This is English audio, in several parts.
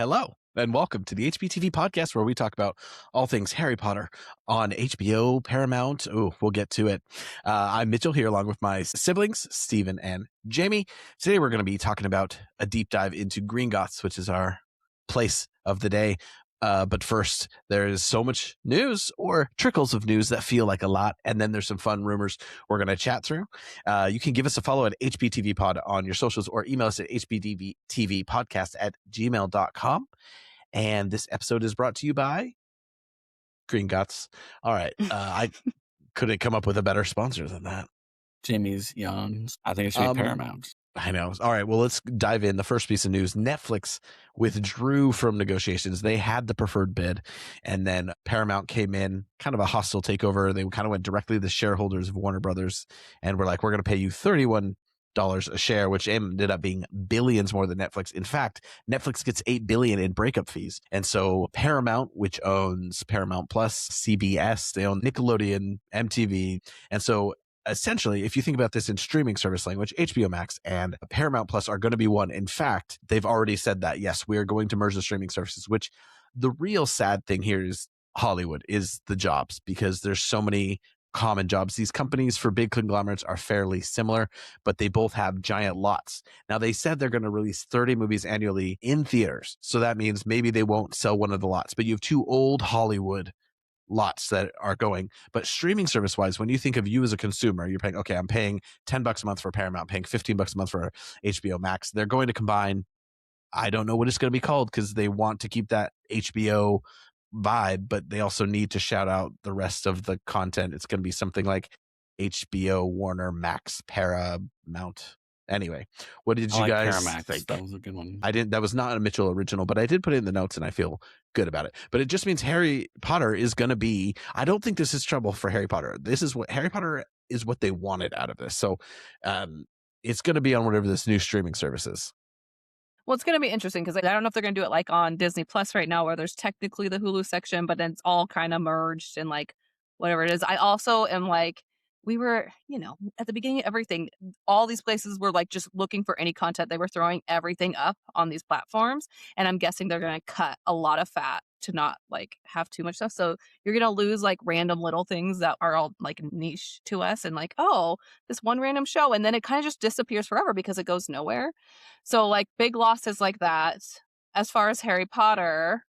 Hello, and welcome to the HBTV podcast where we talk about all things Harry Potter on HBO, Paramount. Oh, we'll get to it. I'm Mitchell here along with my siblings, Stephen and Jamie. Today we're going to be talking about a deep dive into Gringotts, which is our place of the day. But first, there is so much news or trickles of news that feel like a lot. And then there's some fun rumors we're going to chat through. You can give us a follow at HBTV Pod on your socials or email us at hbtvpodcast@gmail.com. And this episode is brought to you by Gringotts. All right. I couldn't come up with a better sponsor than that. Jamie's yawns. I think it should be Paramount. I know. All right. Well, let's dive in. The first piece of news, Netflix withdrew from negotiations. They had the preferred bid, and then Paramount came in, kind of a hostile takeover. They kind of went directly to the shareholders of Warner Brothers and were like, we're going to pay you $31 a share, which ended up being billions more than Netflix. In fact, Netflix gets $8 billion in breakup fees. And so Paramount, which owns Paramount Plus, CBS, they own Nickelodeon, MTV. And so essentially, if you think about this in streaming service language, HBO Max and Paramount Plus are going to be one. In fact, they've already said that, yes, we are going to merge the streaming services, which the real sad thing here is Hollywood, is the jobs, because there's so many common jobs. These companies for big conglomerates are fairly similar, but they both have giant lots. Now, they said they're going to release 30 movies annually in theaters. So that means maybe they won't sell one of the lots, but you have two old Hollywood lots that are going. But streaming service wise, when you think of you as a consumer, you're paying, okay, I'm paying $10 a month for Paramount, paying $15 a month for HBO Max. They're going to combine, I don't know what it's going to be called because they want to keep that HBO vibe, but they also need to shout out the rest of the content. It's going to be something like HBO, Warner, Max, Paramount. Anyway, what did you guys think? That was a good one. That was not a Mitchell original, but I did put it in the notes and I feel good about it. But it just means Harry Potter is going to be, I don't think this is trouble for Harry Potter. This is what Harry Potter is, what they wanted out of this. So it's going to be on whatever this new streaming service is. Well, it's going to be interesting because I don't know if they're going to do it like on Disney Plus right now, where there's technically the Hulu section, but then it's all kind of merged and like whatever it is. I also am like, we were, at the beginning of everything, all these places were like just looking for any content. They were throwing everything up on these platforms. And I'm guessing they're going to cut a lot of fat to not like have too much stuff. So you're going to lose like random little things that are all like niche to us and like, oh, this one random show. And then it kind of just disappears forever because it goes nowhere. So like big losses like that. As far as Harry Potter,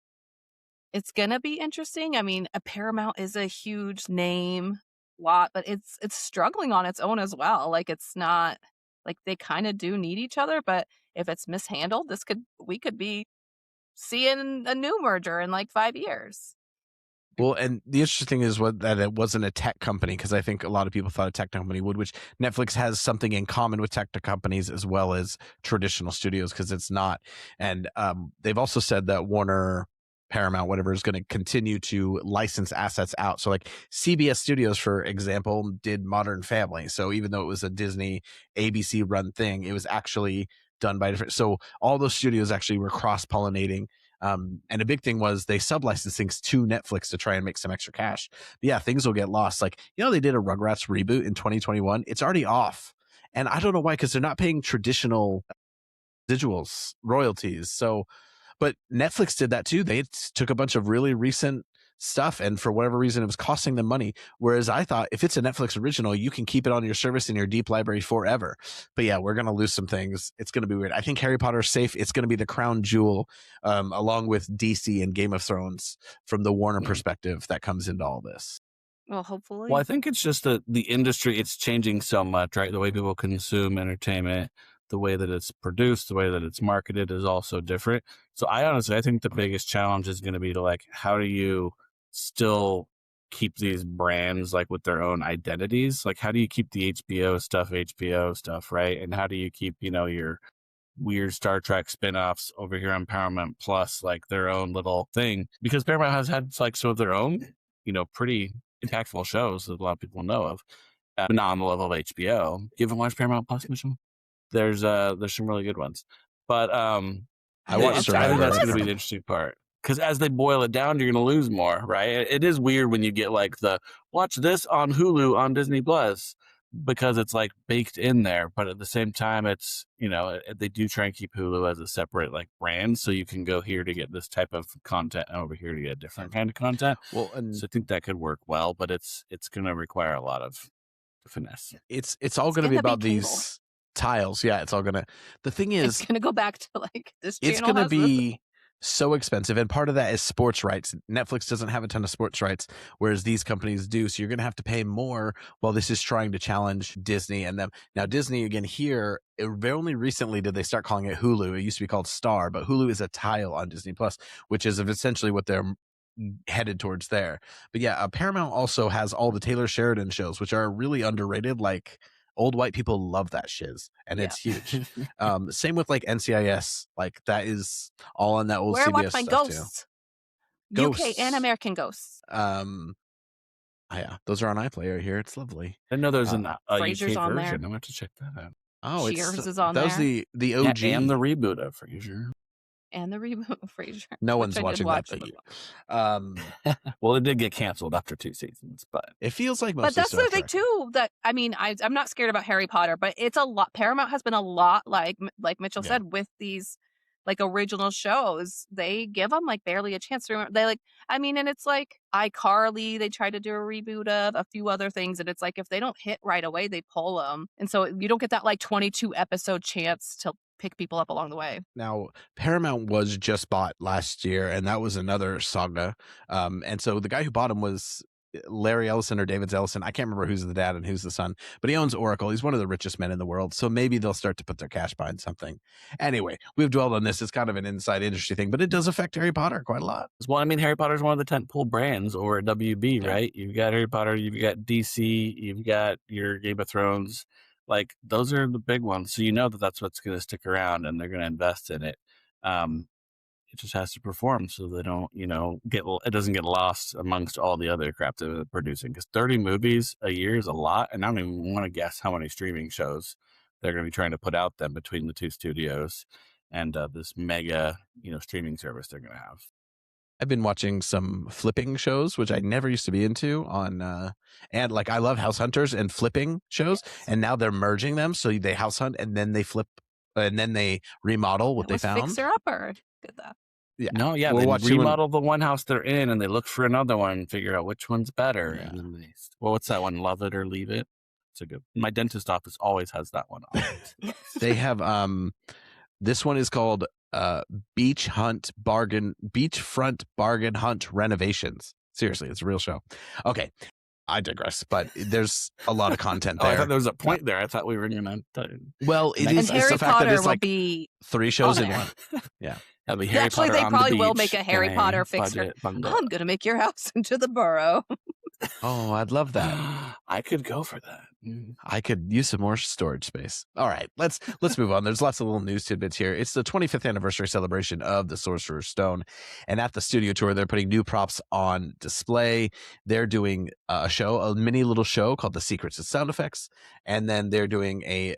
it's going to be interesting. I mean, a Paramount is a huge name lot, but it's struggling on its own as well. Like it's not like they kind of do need each other, but if it's mishandled, we could be seeing a new merger in like 5 years. Well, and the interesting thing is that it wasn't a tech company, because I think a lot of people thought a tech company would, which Netflix has something in common with tech companies as well as traditional studios, because it's not. And they've also said that Warner, Paramount, whatever, is going to continue to license assets out. So like CBS Studios, for example, did Modern Family. So even though it was a Disney ABC run thing, it was actually done by different. So all those studios actually were cross-pollinating. And a big thing was they sub-licensed things to Netflix to try and make some extra cash. But yeah, things will get lost. Like, they did a Rugrats reboot in 2021. It's already off. And I don't know why, because they're not paying traditional residuals, royalties. So, but Netflix did that too. They took a bunch of really recent stuff, and for whatever reason, it was costing them money. Whereas I thought if it's a Netflix original, you can keep it on your service in your deep library forever. But yeah, we're going to lose some things. It's going to be weird. I think Harry Potter's safe. It's going to be the crown jewel, along with DC and Game of Thrones from the Warner perspective that comes into all this. Well, hopefully. Well, I think it's just that the industry, it's changing so much, right? The way people consume entertainment, the way that it's produced, the way that it's marketed is also different. So I think the biggest challenge is going to be to like, how do you still keep these brands like with their own identities? Like, how do you keep the HBO stuff, right? And how do you keep, your weird Star Trek spinoffs over here on Paramount Plus, like their own little thing? Because Paramount has had like some of their own, pretty impactful shows that a lot of people know of, but not on the level of HBO. You haven't watched Paramount Plus, Mitchell? There's some really good ones, but I think that's going to be the interesting part, because as they boil it down, you're going to lose more, right? It is weird when you get like the watch this on Hulu on Disney Plus, because it's like baked in there, but at the same time, it's, they do try and keep Hulu as a separate like brand, so you can go here to get this type of content and over here to get a different kind of content. Well, and so I think that could work well, but it's going to require a lot of finesse. it's all going to be about these tiles. Yeah, it's all going to. The thing is, it's going to go back to like this channel. It's going to be so expensive, and part of that is sports rights. Netflix doesn't have a ton of sports rights, whereas these companies do. So you're going to have to pay more while this is trying to challenge Disney and them. Now, Disney, again, here, very only recently did they start calling it Hulu. It used to be called Star, but Hulu is a tile on Disney Plus, which is essentially what they're headed towards there. But yeah, Paramount also has all the Taylor Sheridan shows, which are really underrated. Like, old white people love that shiz, and it's huge. Same with like NCIS, like that is all on that old Where CBS I watch my stuff ghosts. too. UK and American Ghosts. Yeah, those are on iPlayer here. It's lovely. I know there's a Frasier's UK on there. version. I'm going to check that out. Oh, Cheers is on that there. was the OG and the reboot of Frasier. And the reboot of Frasier. No one's watching that but you. Well, it did get canceled after 2 seasons, but it feels like mostly. But that's the thing too. That I mean, I'm not scared about Harry Potter, but it's a lot. Paramount has been a lot like Mitchell said with these like original shows. They give them like barely a chance to remember. They like, I mean, and it's like iCarly. They tried to do a reboot of a few other things, and it's like if they don't hit right away, they pull them, and so you don't get that like 22 episode chance to pick people up along the way. Now, Paramount was just bought last year, and that was another saga. And so the guy who bought him was Larry Ellison or David Ellison. I can't remember who's the dad and who's the son, but he owns Oracle. He's one of the richest men in the world. So maybe they'll start to put their cash behind something. Anyway, we've dwelled on this. It's kind of an inside industry thing, but it does affect Harry Potter quite a lot. Well, I mean, Harry Potter's one of the tentpole brands or WB, right? You've got Harry Potter, you've got DC, you've got your Game of Thrones. Like, those are the big ones. So you know that that's what's going to stick around and they're going to invest in it. It just has to perform so they don't, it doesn't get lost amongst all the other crap that they're producing. Because 30 movies a year is a lot. And I don't even want to guess how many streaming shows they're going to be trying to put out then between the two studios and this mega, streaming service they're going to have. I've been watching some flipping shows, which I never used to be into on, and like I love house hunters and flipping shows, and now they're merging them. So they house hunt and then they flip and then they remodel what they found. Fixer Upper did that. Yeah. No, yeah, they remodel the one house they're in and they look for another one and figure out which one's better. Yeah. And then what's that one? Love it or leave it. It's a good. My dentist office always has that one on. They have this one is called Beachfront Bargain Hunt Renovations. Seriously, it's a real show. Okay, I digress, but there's a lot of content there. I thought there was a point there. I thought we were going to. Well, it is Harry the fact Potter that it's like be 3 shows in one. Yeah. That'll be Harry Actually, Potter they on probably the will beach make a Harry Potter fixer. I'm going to make your house into the burrow. Oh, I'd love that. I could go for that. I could use some more storage space. All right, let's move on. There's lots of little news tidbits here. It's the 25th anniversary celebration of the Sorcerer's Stone, and at the studio tour, they're putting new props on display. They're doing a mini little show called The Secrets of Sound Effects, and then they're doing a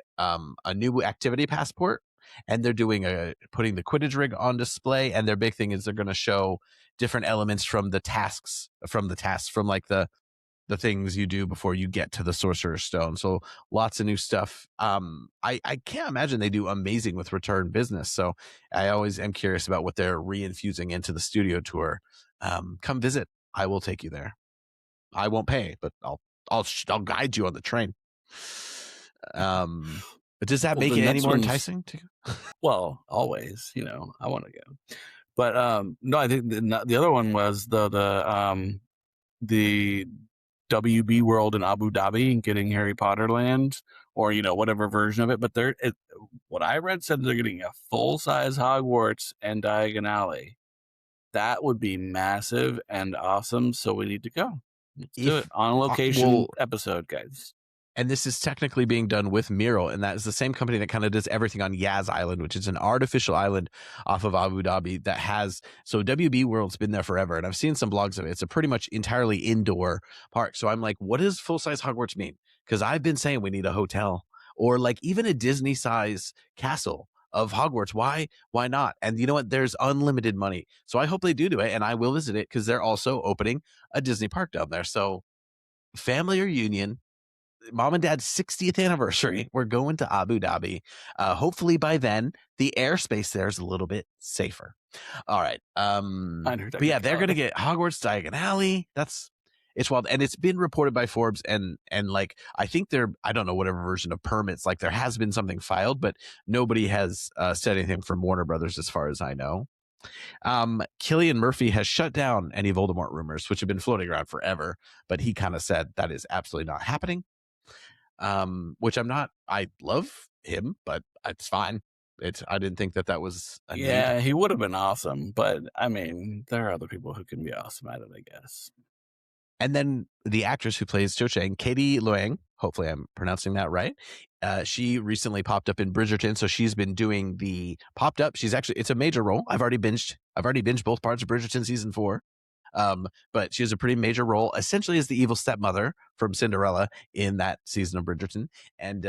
new activity passport, and they're doing putting the Quidditch rig on display. And their big thing is they're going to show different elements from like the things you do before you get to the Sorcerer's Stone. So lots of new stuff. I can't imagine they do amazing with return business. So I always am curious about what they're reinfusing into the studio tour. Come visit. I will take you there. I won't pay, but I'll guide you on the train. But does that make it any more enticing to you? Well, always, I want to go. But no, I think the other one was the WB World in Abu Dhabi, getting Harry Potter Land, or whatever version of it. But what I read said they're getting a full-size Hogwarts and Diagon Alley. That would be massive and awesome. So we need to go. Let's do it on location episode, guys. And this is technically being done with Mural, and that is the same company that kind of does everything on Yaz Island, which is an artificial island off of Abu Dhabi that has. So WB World's been there forever, and I've seen some blogs of it. It's a pretty much entirely indoor park. So I'm like, what does full-size Hogwarts mean? Because I've been saying we need a hotel or like even a Disney-size castle of Hogwarts. Why not? And you know what? There's unlimited money. So I hope they do it, and I will visit it because they're also opening a Disney park down there. So family reunion. mom and dad's 60th anniversary. We're going to Abu Dhabi. Hopefully by then, the airspace there is a little bit safer. All right. But yeah, they're going to get Hogwarts Diagon Alley. It's wild. And it's been reported by Forbes and like, I think I don't know whatever version of permits, like there has been something filed, but nobody has said anything from Warner Brothers as far as I know. Cillian Murphy has shut down any Voldemort rumors, which have been floating around forever, but he kind of said that is absolutely not happening. Which I love him, but it's fine. I didn't think that was a need. He would have been awesome, but I mean, there are other people who can be awesome at it, I guess. And then the actress who plays Cho Chang, Katie Luang, hopefully I'm pronouncing that right. She recently popped up in Bridgerton, so she's been doing popped up. It's a major role. I've already binged both parts of Bridgerton season 4. But she has a pretty major role, essentially as the evil stepmother from Cinderella in that season of Bridgerton. And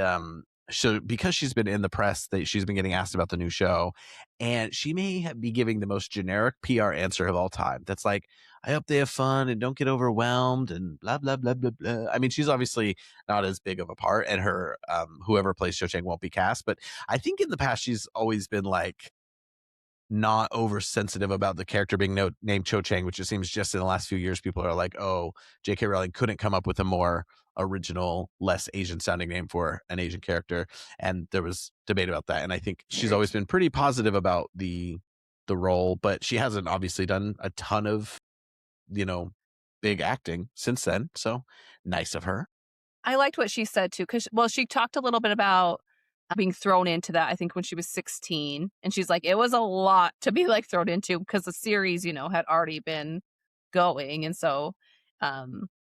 so because she's been in the press, she's been getting asked about the new show, and she may be giving the most generic PR answer of all time. That's like, I hope they have fun and don't get overwhelmed and blah, blah, blah, blah, blah. I mean, she's obviously not as big of a part, and her whoever plays Cho Chang won't be cast. But I think in the past, she's always been like, not oversensitive about the character being named Cho Chang, which it seems just in the last few years, people are like, oh, J.K. Rowling couldn't come up with a more original, less Asian sounding name for an Asian character. And there was debate about that. And I think she's always been pretty positive about the role, but she hasn't obviously done a ton of, big acting since then. So nice of her. I liked what she said too, because, she talked a little bit about being thrown into that, I think when she was 16, and she's like, it was a lot to be like thrown into because the series, had already been going. And so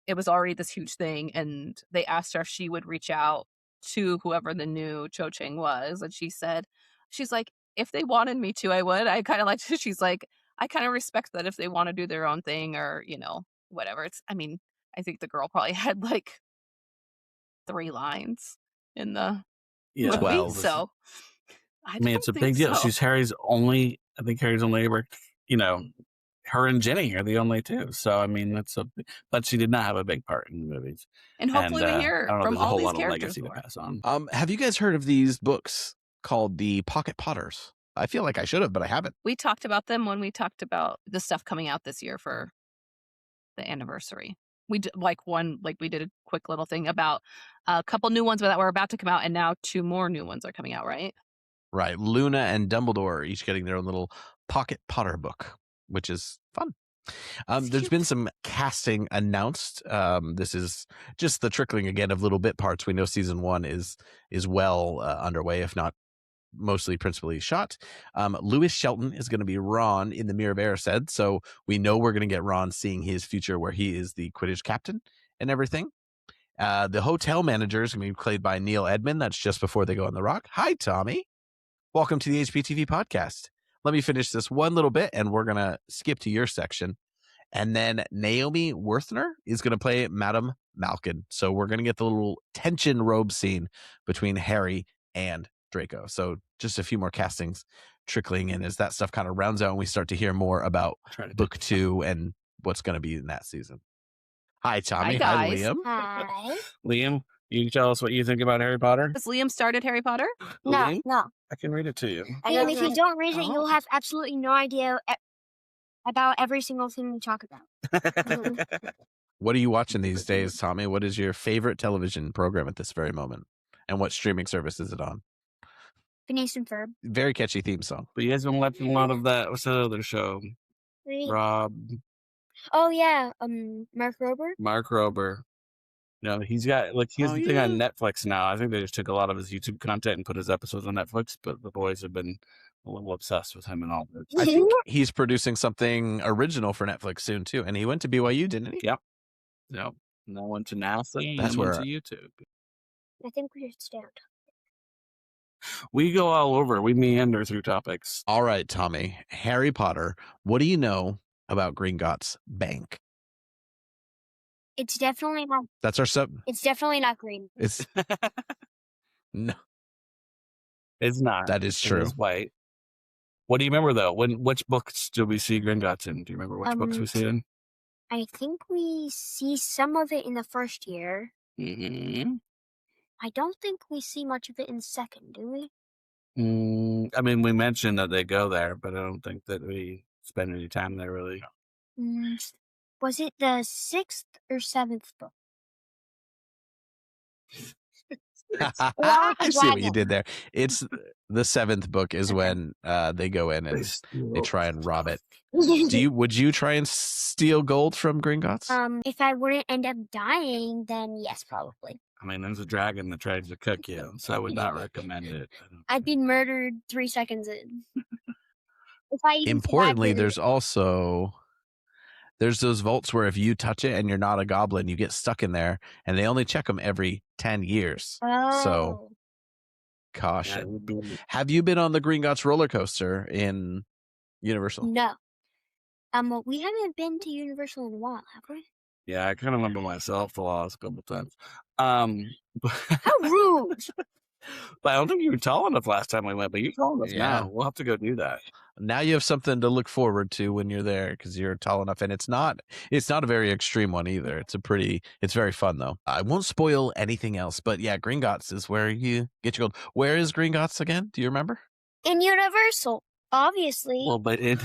it was already this huge thing. And they asked her if she would reach out to whoever the new Cho Chang was. And she's like, if they wanted me to, I would. I kind of like, she's like, I kind of respect that if they want to do their own thing or, whatever. I think the girl probably had like 3 lines in the movie. 12. So I mean, it's a big deal. She's Harry's only ever, her and Ginny are the only two. So, I mean, but she did not have a big part in the movies. And hopefully we hear from all these characters. To pass on. Have you guys heard of these books called the Pocket Potters? I feel like I should have, but I haven't. We talked about them when we talked about the stuff coming out this year for the anniversary. We did we did a quick little thing about a couple new ones that were about to come out, and now 2 more new ones are coming out, right? Right. Luna and Dumbledore are each getting their own little Pocket Potter book, which is fun. There's been some casting announced. This is just the trickling again of little bit parts. We know season 1 is well underway, if not mostly principally shot. Lewis Shelton is going to be Ron in the Mirror of Erised, so we know we're going to get Ron seeing his future where he is the Quidditch captain and everything. The hotel manager is going to be played by Neil Edmond. That's just before they go on the rock. Hi, Tommy. Welcome to the HPTV podcast. Let me finish this one little bit, and we're going to skip to your section. And then Naomi Werthner is going to play Madame Malkin. So we're going to get the little tension robe scene between Harry and Draco. So just a few more castings trickling in as that stuff kind of rounds out and we start to hear more about book 2 and what's going to be in that season. Hi, Tommy. Hi, Liam. Hi. Liam, you can tell us what you think about Harry Potter? Has Liam started Harry Potter? No, Liam? no. I can read it to you. And if you don't read it, you'll have absolutely no idea about every single thing we talk about. What are you watching these days, Tommy? What is your favorite television program at this very moment? And what streaming service is it on? Phineas and Ferb. Very catchy theme song. But you guys been watching a lot of that. What's that other show? Rob. Oh yeah, Mark Rober. Mark Rober. He's got he's the thing on Netflix now. I think they just took a lot of his YouTube content and put his episodes on Netflix, but the boys have been a little obsessed with him and all that. I think he's producing something original for Netflix soon too. And he went to BYU, didn't he? Yep. And I went to NASA and That's went to YouTube. I think we should stand. We go all over. We meander through topics. All right, Tommy. Harry Potter. What do you know about Gringotts Bank? It's definitely not. That's our sub. It's definitely not green. It's no. It's not. That is true. It's white. What do you remember though? Which books do we see Gringotts in? Do you remember which books we see it in? I think we see some of it in the first year. Mm-hmm. I don't think we see much of it in second, do we? I mean, we mentioned that they go there, but I don't think that we spend any time there really. Was it the 6th or 7th book? I see what you did there. It's the 7th book is when they go in and they try and rob it. Would you try and steal gold from Gringotts? If I wouldn't end up dying, then yes, probably. I mean, there's a dragon that tries to cook you, so I would not recommend it. I'd be murdered 3 seconds in. If I even Importantly, survived it. there's those vaults where if you touch it and you're not a goblin, you get stuck in there, and they only check them every 10 years. So, Oh, caution. Have you been on the Gringotts roller coaster in Universal? no. We haven't been to Universal in a while, have we? Yeah, I kind of remember myself the last couple times. How rude! But I don't think you were tall enough last time we went, but you're tall enough now. We'll have to go do that. Now you have something to look forward to when you're there because you're tall enough, and it's not a very extreme one either. It's very fun though. I won't spoil anything else, but yeah, Gringotts is where you get your gold. Where is Gringotts again? Do you remember? In Universal, obviously. Well, but in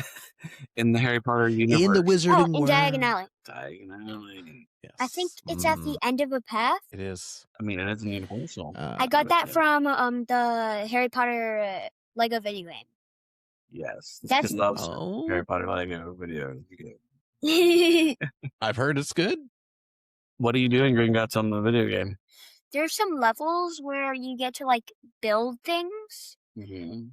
the Harry Potter universe. In the Wizarding in world. Diagon Alley. Diagon Alley. Yes. I think it's at the end of a path. It is. I mean, it is in Universal. I got that from the Harry Potter Lego video game. Yes. That's loves Harry Potter Lego videos. I've heard it's good. What are you doing, Gringotts, on the video game? There's some levels where you get to like build things. Mm-hmm.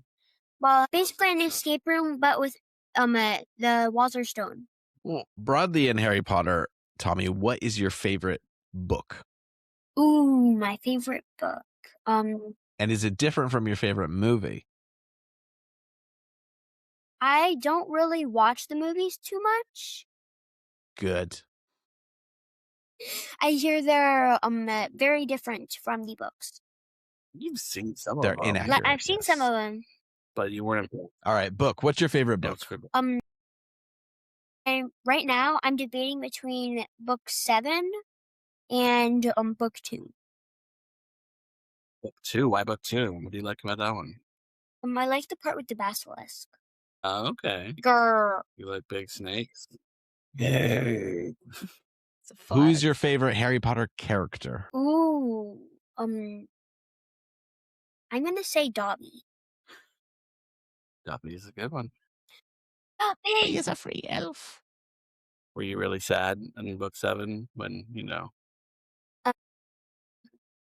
Well, basically an escape room, but with the walls are stone. Well, broadly in Harry Potter, Tommy, what is your favorite book? Ooh, my favorite book. And is it different from your favorite movie? I don't really watch the movies too much. Good. I hear they're very different from the books. You've seen some of They're them. inaccurate. I've seen some of them. But you weren't. All right, book. What's your favorite book? And right now I'm debating between book 7 and book 2. Book 2? Why book 2? What do you like about that one? I like the part with the basilisk. Oh, okay. Grr. You like big snakes? Yay. Who's your favorite Harry Potter character? Ooh, I'm gonna say Dobby. Dobby is a good one. Dobby! He is a free elf. Were you really sad in book 7 when,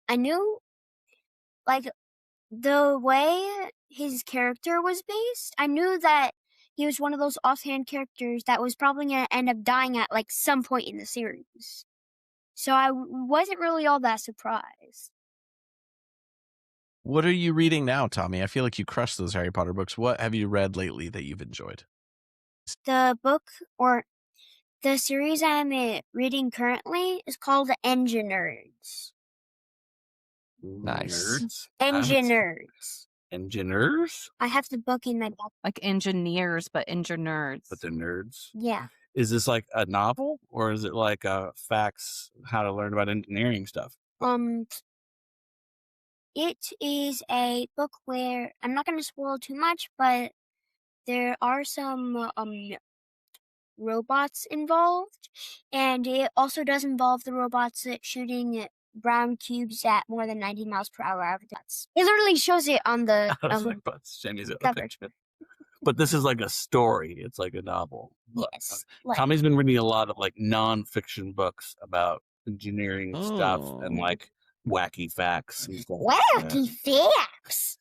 I knew, like, the way his character was based, I knew that he was one of those offhand characters that was probably going to end up dying at, like, some point in the series. So I wasn't really all that surprised. What are you reading now, Tommy? I feel like you crushed those Harry Potter books. What have you read lately that you've enjoyed? The book, or the series I'm reading currently, is called Engineers. Nice. Engineers. Engineers? I have the book in my back. Like engineers, but nerds. But they're nerds? Yeah. Is this like a novel, or is it like facts, how to learn about engineering stuff? It is a book where, I'm not going to spoil too much, but there are some robots involved, and it also does involve the robots shooting brown cubes at more than 90 miles per hour out of the butts. It literally shows it on the cover. But this is like a story. It's like a novel. Yes. Tommy's been reading a lot of like non-fiction books about engineering stuff and like wacky facts and stuff. Wacky facts?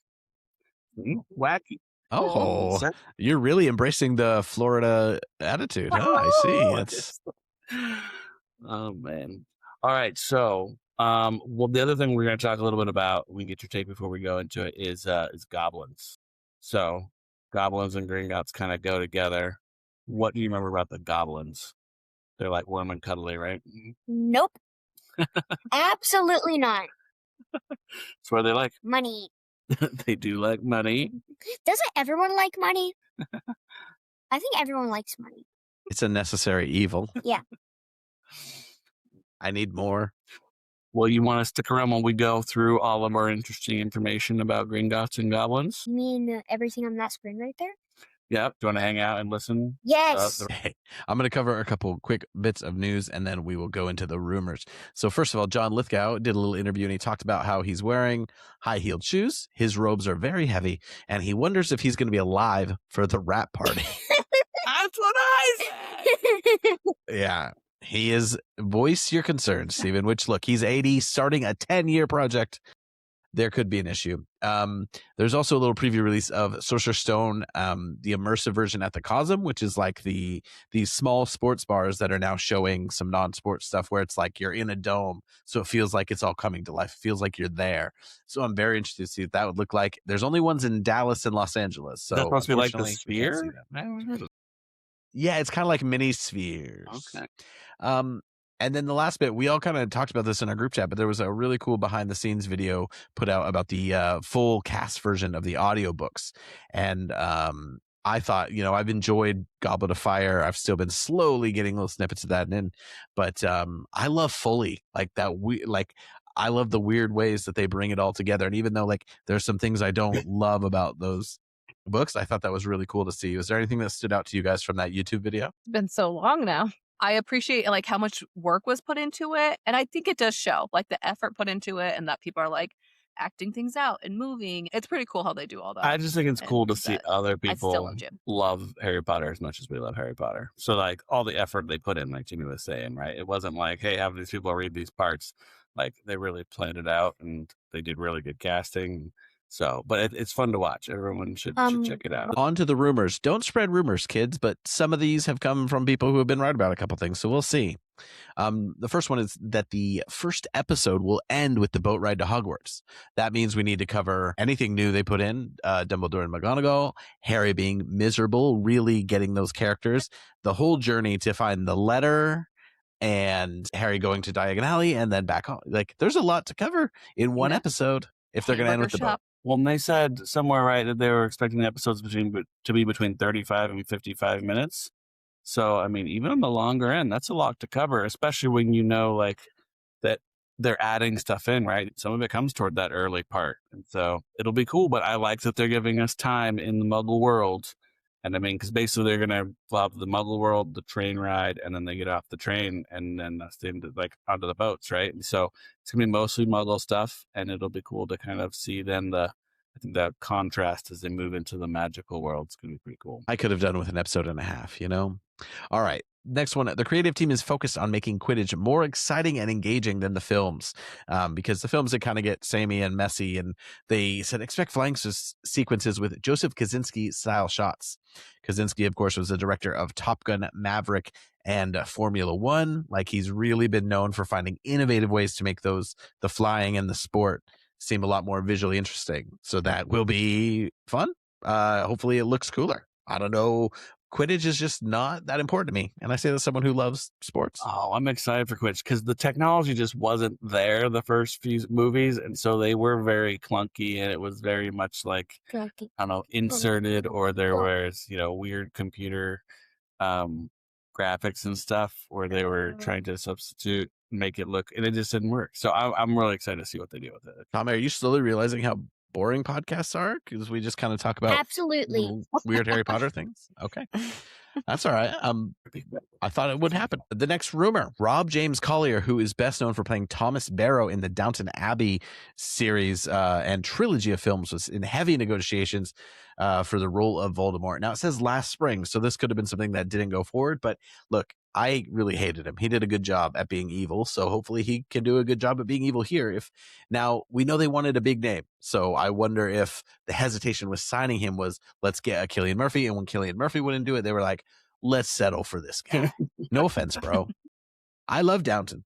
Wacky. Oh, you're really embracing the Florida attitude, huh? I see. That's... Oh, man. All right. So, well, the other thing we're going to talk a little bit about, we get your take before we go into it, is goblins. So, goblins and Gringotts kind of go together. What do you remember about the goblins? They're like warm and cuddly, right? Nope. Absolutely not. That's what they like. Money. They do like money. Doesn't everyone like money? I think everyone likes money. It's a necessary evil. Yeah. I need more. Well, you want to stick around when we go through all of our interesting information about Gringotts and goblins? You mean everything on that screen right there? Yep. Do you want to hang out and listen? Yes. Hey, I'm going to cover a couple quick bits of news and then we will go into the rumors. So first of all, John Lithgow did a little interview and he talked about how he's wearing high-heeled shoes. His robes are very heavy and he wonders if he's going to be alive for the wrap party. That's what I said. Yeah, he is. Voice your concerns, Stephen, which look, he's 80, starting a 10-year project. There could be an issue. There's also a little preview release of Sorcerer's Stone, the immersive version at the Cosm, which is like these small sports bars that are now showing some non-sports stuff where it's like you're in a dome. So it feels like it's all coming to life. It feels like you're there. So I'm very interested to see what that would look like. There's only ones in Dallas and Los Angeles. So that's supposed to be like the unfortunately, we can't see sphere? them. I haven't heard of Yeah, it's kind of like mini spheres. Okay. And then the last bit, we all kind of talked about this in our group chat, but there was a really cool behind the scenes video put out about the full cast version of the audiobooks. And I thought, I've enjoyed Goblet of Fire. I've still been slowly getting little snippets of that in, but I love Fully, like that. I love the weird ways that they bring it all together. And even though like there's some things I don't love about those books, I thought that was really cool to see. Was there anything that stood out to you guys from that YouTube video? It's been so long now. I appreciate like how much work was put into it. And I think it does show like the effort put into it and that people are like acting things out and moving. It's pretty cool how they do all that. I just think it's cool to see other people Jim. love Harry Potter as much as we love Harry Potter. So like all the effort they put in, like Jimmy was saying, right? It wasn't like, hey, have these people read these parts. Like they really planned it out and they did really good casting. So, but it's fun to watch. Everyone should check it out. On to the rumors. Don't spread rumors, kids, but some of these have come from people who have been right about a couple things, so we'll see. The first one is that the first episode will end with the boat ride to Hogwarts. That means we need to cover anything new they put in, Dumbledore and McGonagall, Harry being miserable, really getting those characters, the whole journey to find the letter, and Harry going to Diagon Alley and then back home. Like, there's a lot to cover in one episode if they're going to end with the boat. Well, and they said somewhere, right, that they were expecting the episodes to be between 35 and 55 minutes. So, I mean, even on the longer end, that's a lot to cover, especially when you know, like, that they're adding stuff in, right? Some of it comes toward that early part. And so it'll be cool, but I like that they're giving us time in the Muggle world. And I mean, because basically they're going to have the Muggle world, the train ride, and then they get off the train and then that's like onto the boats, right? And so it's going to be mostly Muggle stuff, and it'll be cool to kind of see then I think that contrast as they move into the magical world. It's going to be pretty cool. I could have done with an episode and a half, All right. Next one, the creative team is focused on making Quidditch more exciting and engaging than the films, because the films, they kind of get samey and messy, and they said expect flying sequences with Joseph Kosinski-style shots. Kosinski, of course, was the director of Top Gun, Maverick, and Formula One. Like, he's really been known for finding innovative ways to make the flying and the sport seem a lot more visually interesting. So that will be fun. Hopefully it looks cooler. I don't know. Quidditch is just not that important to me. And I say that as someone who loves sports. Oh, I'm excited for Quidditch because the technology just wasn't there the first few movies. And so they were very clunky and it was very much like, I don't know, inserted, or there was, weird computer graphics and stuff where they were trying to substitute, make it look, and it just didn't work. So I'm really excited to see what they do with it. Tommy, are you slowly realizing how boring podcasts are? Because we just kind of talk about absolutely weird Harry Potter things. Okay. That's all right. I thought it would happen. The next rumor, Rob James Collier, who is best known for playing Thomas Barrow in the Downton Abbey series and trilogy of films, was in heavy negotiations for the role of Voldemort. Now, it says last spring, so this could have been something that didn't go forward. But look, I really hated him. He did a good job at being evil, so hopefully he can do a good job at being evil here. Now, we know they wanted a big name, so I wonder if the hesitation with signing him was, let's get a Cillian Murphy, and when Cillian Murphy wouldn't do it, they were like, let's settle for this guy. No offense, bro. I love Downton.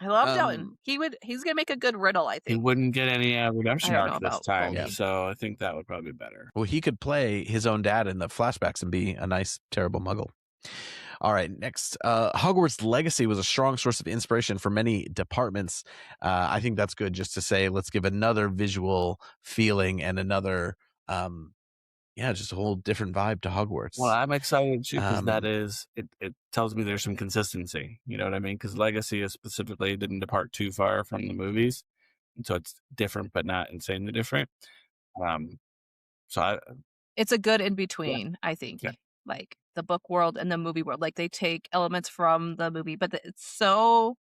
I love Downton. He's gonna make a good Riddle, I think. He wouldn't get any redemption arc this time, Goldie. so I think that would probably be better. Well, he could play his own dad in the flashbacks and be a nice, terrible muggle. All right, next. Hogwarts Legacy was a strong source of inspiration for many departments. I think that's good just to say, let's give another visual feeling and another yeah, just a whole different vibe to Hogwarts. Well, I'm excited too because it tells me there's some consistency. You know what I mean? Because Legacy is specifically didn't depart too far from the movies, and so it's different but not insanely different. So it's a good in between, I think. Yeah. Like the book world and the movie world. Like they take elements from the movie, but it's so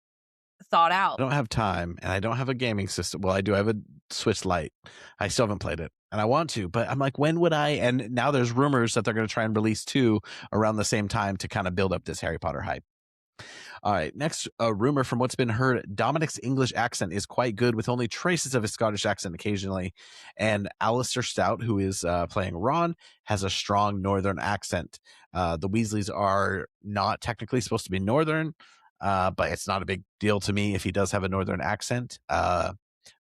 thought out. I don't have time, and I don't have a gaming system. Well, I do have a Switch Lite. I still haven't played it, and I want to, but I'm like, when would I? And now there's rumors that they're going to try and release 2 around the same time to kind of build up this Harry Potter hype. All right, next, a rumor from what's been heard, Dominic's English accent is quite good with only traces of his Scottish accent occasionally. And Alistair Stout, who is playing Ron, has a strong Northern accent. The Weasleys are not technically supposed to be Northern, but it's not a big deal to me if he does have a Northern accent.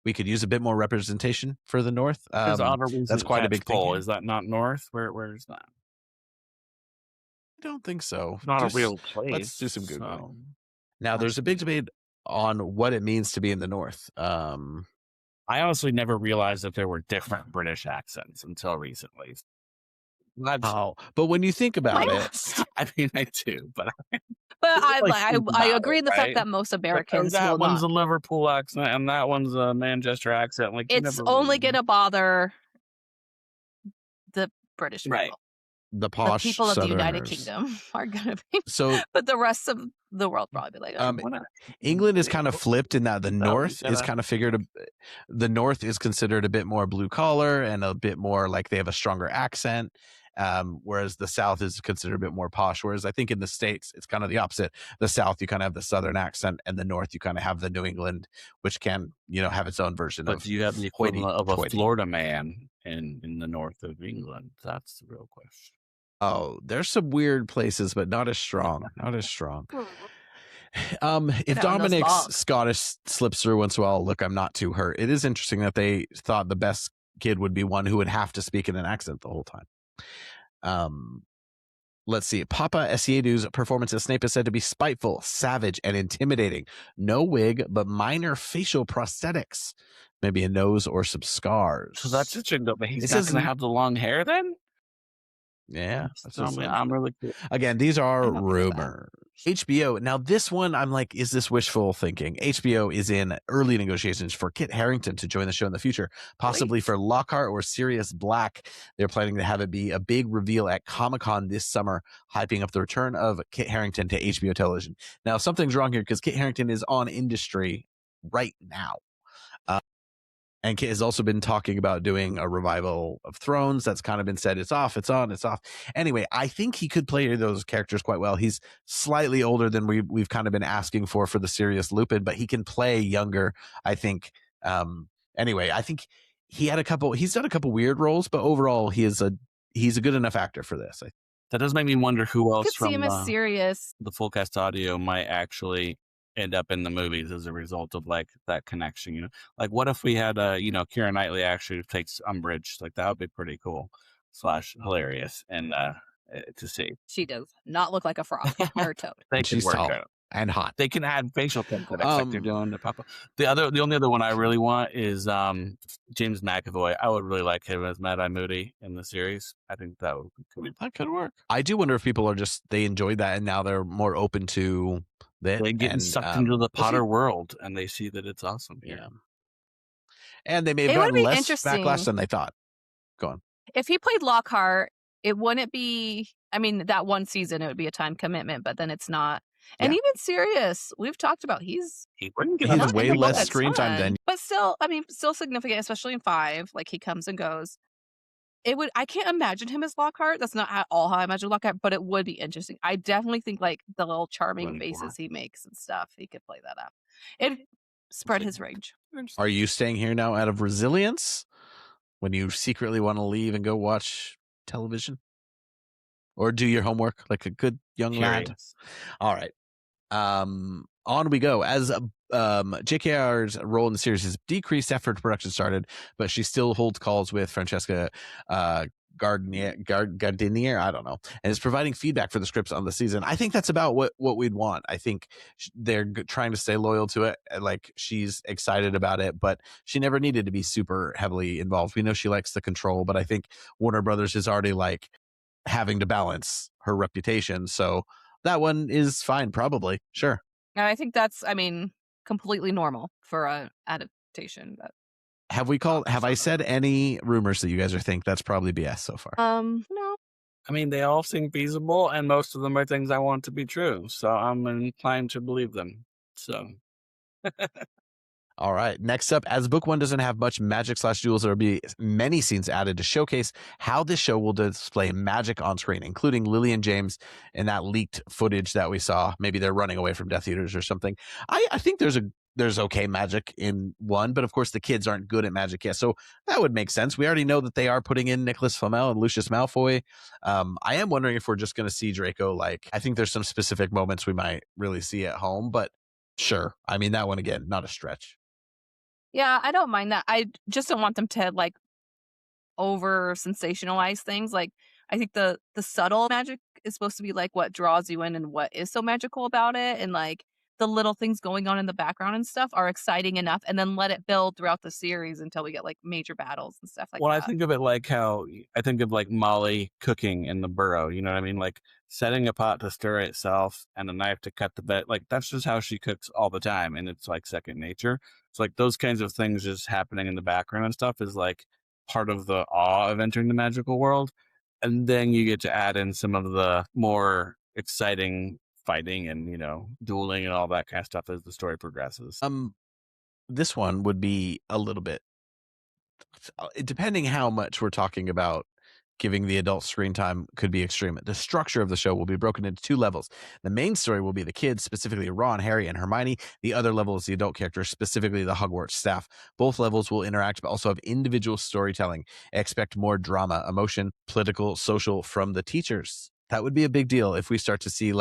We could use a bit more representation for the North. That's quite a big thing. Is that not North? Where is that? I don't think so. It's not a real place. Let's do some Googling. Now, there's a big debate on what it means to be in the North. I honestly never realized that there were different British accents until recently. But when you think about it, I mean, I do, but I agree in the fact that most Americans that one's not. a Liverpool accent and that one's a Manchester accent. Like it's only gonna bother the British people. Right. The posh the people of the United Southerners. Kingdom are gonna be So, but the rest of the world probably be like, England is kind of flipped in that the North is kind of the North is considered a bit more blue collar and a bit more like they have a stronger accent. Whereas the South is considered a bit more posh. Whereas I think in the States, it's kind of the opposite. The South, you kind of have the Southern accent, and the North, you kind of have the New England, which can, have its own version of. But you have the equivalent of a Florida man in the north of England. That's the real question. Oh, there's some weird places, but not as strong. Not as strong. If Dominic's Scottish slips through once in a while, look, I'm not too hurt. It is interesting that they thought the best kid would be one who would have to speak in an accent the whole time. Let's see. Papa Essiedu's performance as Snape is said to be spiteful, savage, and intimidating. No wig, but minor facial prosthetics. Maybe a nose or some scars. So that's interesting, but he's not going to have the long hair then? Yeah. I'm really cool. Again, these are rumors. HBO. Now, this one, I'm like, is this wishful thinking? HBO is in early negotiations for Kit Harington to join the show in the future, possibly for Lockhart or Sirius Black. They're planning to have it be a big reveal at Comic-Con this summer, hyping up the return of Kit Harington to HBO television. Now, something's wrong here because Kit Harington is on Industry right now. And Kit has also been talking about doing a revival of Thrones. That's kind of been said. It's off, it's on, it's off. Anyway, I think he could play those characters quite well. He's slightly older than we've kind of been asking for the Sirius Lupin, but he can play younger, I think. Anyway, I think he's done a couple weird roles, but overall he's a good enough actor for this. That does make me wonder who else could see him as Sirius. The full cast audio might actually end up in the movies as a result of like that connection, like what if we had Keira Knightley actually takes Umbridge? Like that would be pretty cool / hilarious and to see. She does not look like a frog or toad. She's tall and hot. They can add facial prosthetics like they're doing to Papa. The only other one I really want is James McAvoy. I would really like him as Mad-Eye Moody in the series. I think that could work. I do wonder if people are they enjoyed that and now they're more open to that. They get sucked into the Potter world and they see that it's awesome here. Yeah. And they may have gotten less backlash than they thought. Go on. If he played Lockhart, it wouldn't be, that one season, it would be a time commitment, but then it's not. And even Sirius, we've talked about he wouldn't get way less screen time than. But still, still significant, especially in 5. Like he comes and goes. I can't imagine him as Lockhart. That's not at all how I imagine Lockhart, but it would be interesting. I definitely think like the little charming faces he makes and stuff, he could play that up. It spread his range. Are you staying here now out of resilience when you secretly want to leave and go watch television? Or do your homework like a good young lad? All right. On we go. As JKR's role in the series has decreased after production started, but she still holds calls with Francesca Gardinier, I don't know, and is providing feedback for the scripts on the season. I think that's about what we'd want. I think they're trying to stay loyal to it. Like, she's excited about it, but she never needed to be super heavily involved. We know she likes the control, but I think Warner Brothers is already like having to balance her reputation. So that one is fine, probably. Sure. And I think that's, completely normal for a adaptation. But Have I said any rumors that you guys are think that's probably BS so far? No. They all seem feasible, and most of them are things I want to be true. So I'm inclined to believe them. So. All right. Next up, as book 1 doesn't have much magic/duels, there will be many scenes added to showcase how this show will display magic on screen, including Lily and James in that leaked footage that we saw. Maybe they're running away from Death Eaters or something. I think there's okay magic in 1, but of course the kids aren't good at magic yet. So that would make sense. We already know that they are putting in Nicholas Flamel and Lucius Malfoy. I am wondering if we're just going to see Draco. Like, I think there's some specific moments we might really see at home, but sure. That one, again, not a stretch. Yeah, I don't mind that. I just don't want them to like over sensationalize things. Like, I think the subtle magic is supposed to be like what draws you in and what is so magical about it, and like the little things going on in the background and stuff are exciting enough, and then let it build throughout the series until we get like major battles and stuff like that. I think of it like how I think of like Molly cooking in the burrow. You know what I mean? Like setting a pot to stir itself and a knife to cut the bed. Like, that's just how she cooks all the time, and it's like second nature. So like those kinds of things just happening in the background and stuff is like part of the awe of entering the magical world. And then you get to add in some of the more exciting fighting and, dueling and all that kind of stuff as the story progresses. This one would be a little bit, depending how much we're talking about giving the adult screen time, could be extreme. The structure of the show will be broken into 2 levels. The main story will be the kids, specifically Ron, Harry, and Hermione. The other level is the adult characters, specifically the Hogwarts staff. Both levels will interact, but also have individual storytelling. Expect more drama, emotion, political, social from the teachers. That would be a big deal if we start to see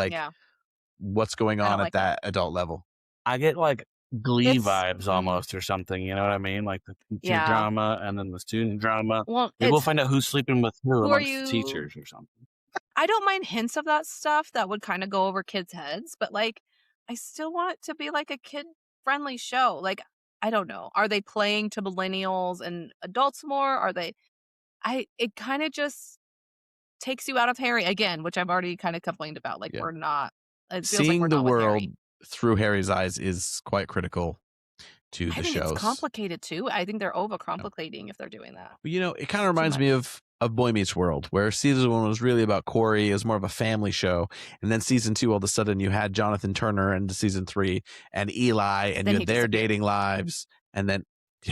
what's going on at that adult level. I get like Glee vibes almost or something, you know what I mean? Like the teacher drama and then the student drama. Well, maybe we'll find out who's sleeping with who amongst the teachers or something. I don't mind hints of that stuff that would kind of go over kids' heads, but like I still want it to be like a kid-friendly show. Like, I don't know. Are they playing to millennials and adults more? It kind of just takes you out of Harry again, which I've already kind of complained about. Like, we're not. It feels seeing like we're the not with world Harry. Through Harry's eyes is quite critical to the I think shows. it's complicated too. I think they're overcomplicating if they're doing that. It kind of reminds me of Boy Meets World, where season 1 was really about Corey. It was more of a family show, and then season 2, all of a sudden, you had Jonathan Turner into season 3 and Eli, and you had their dating lives, and then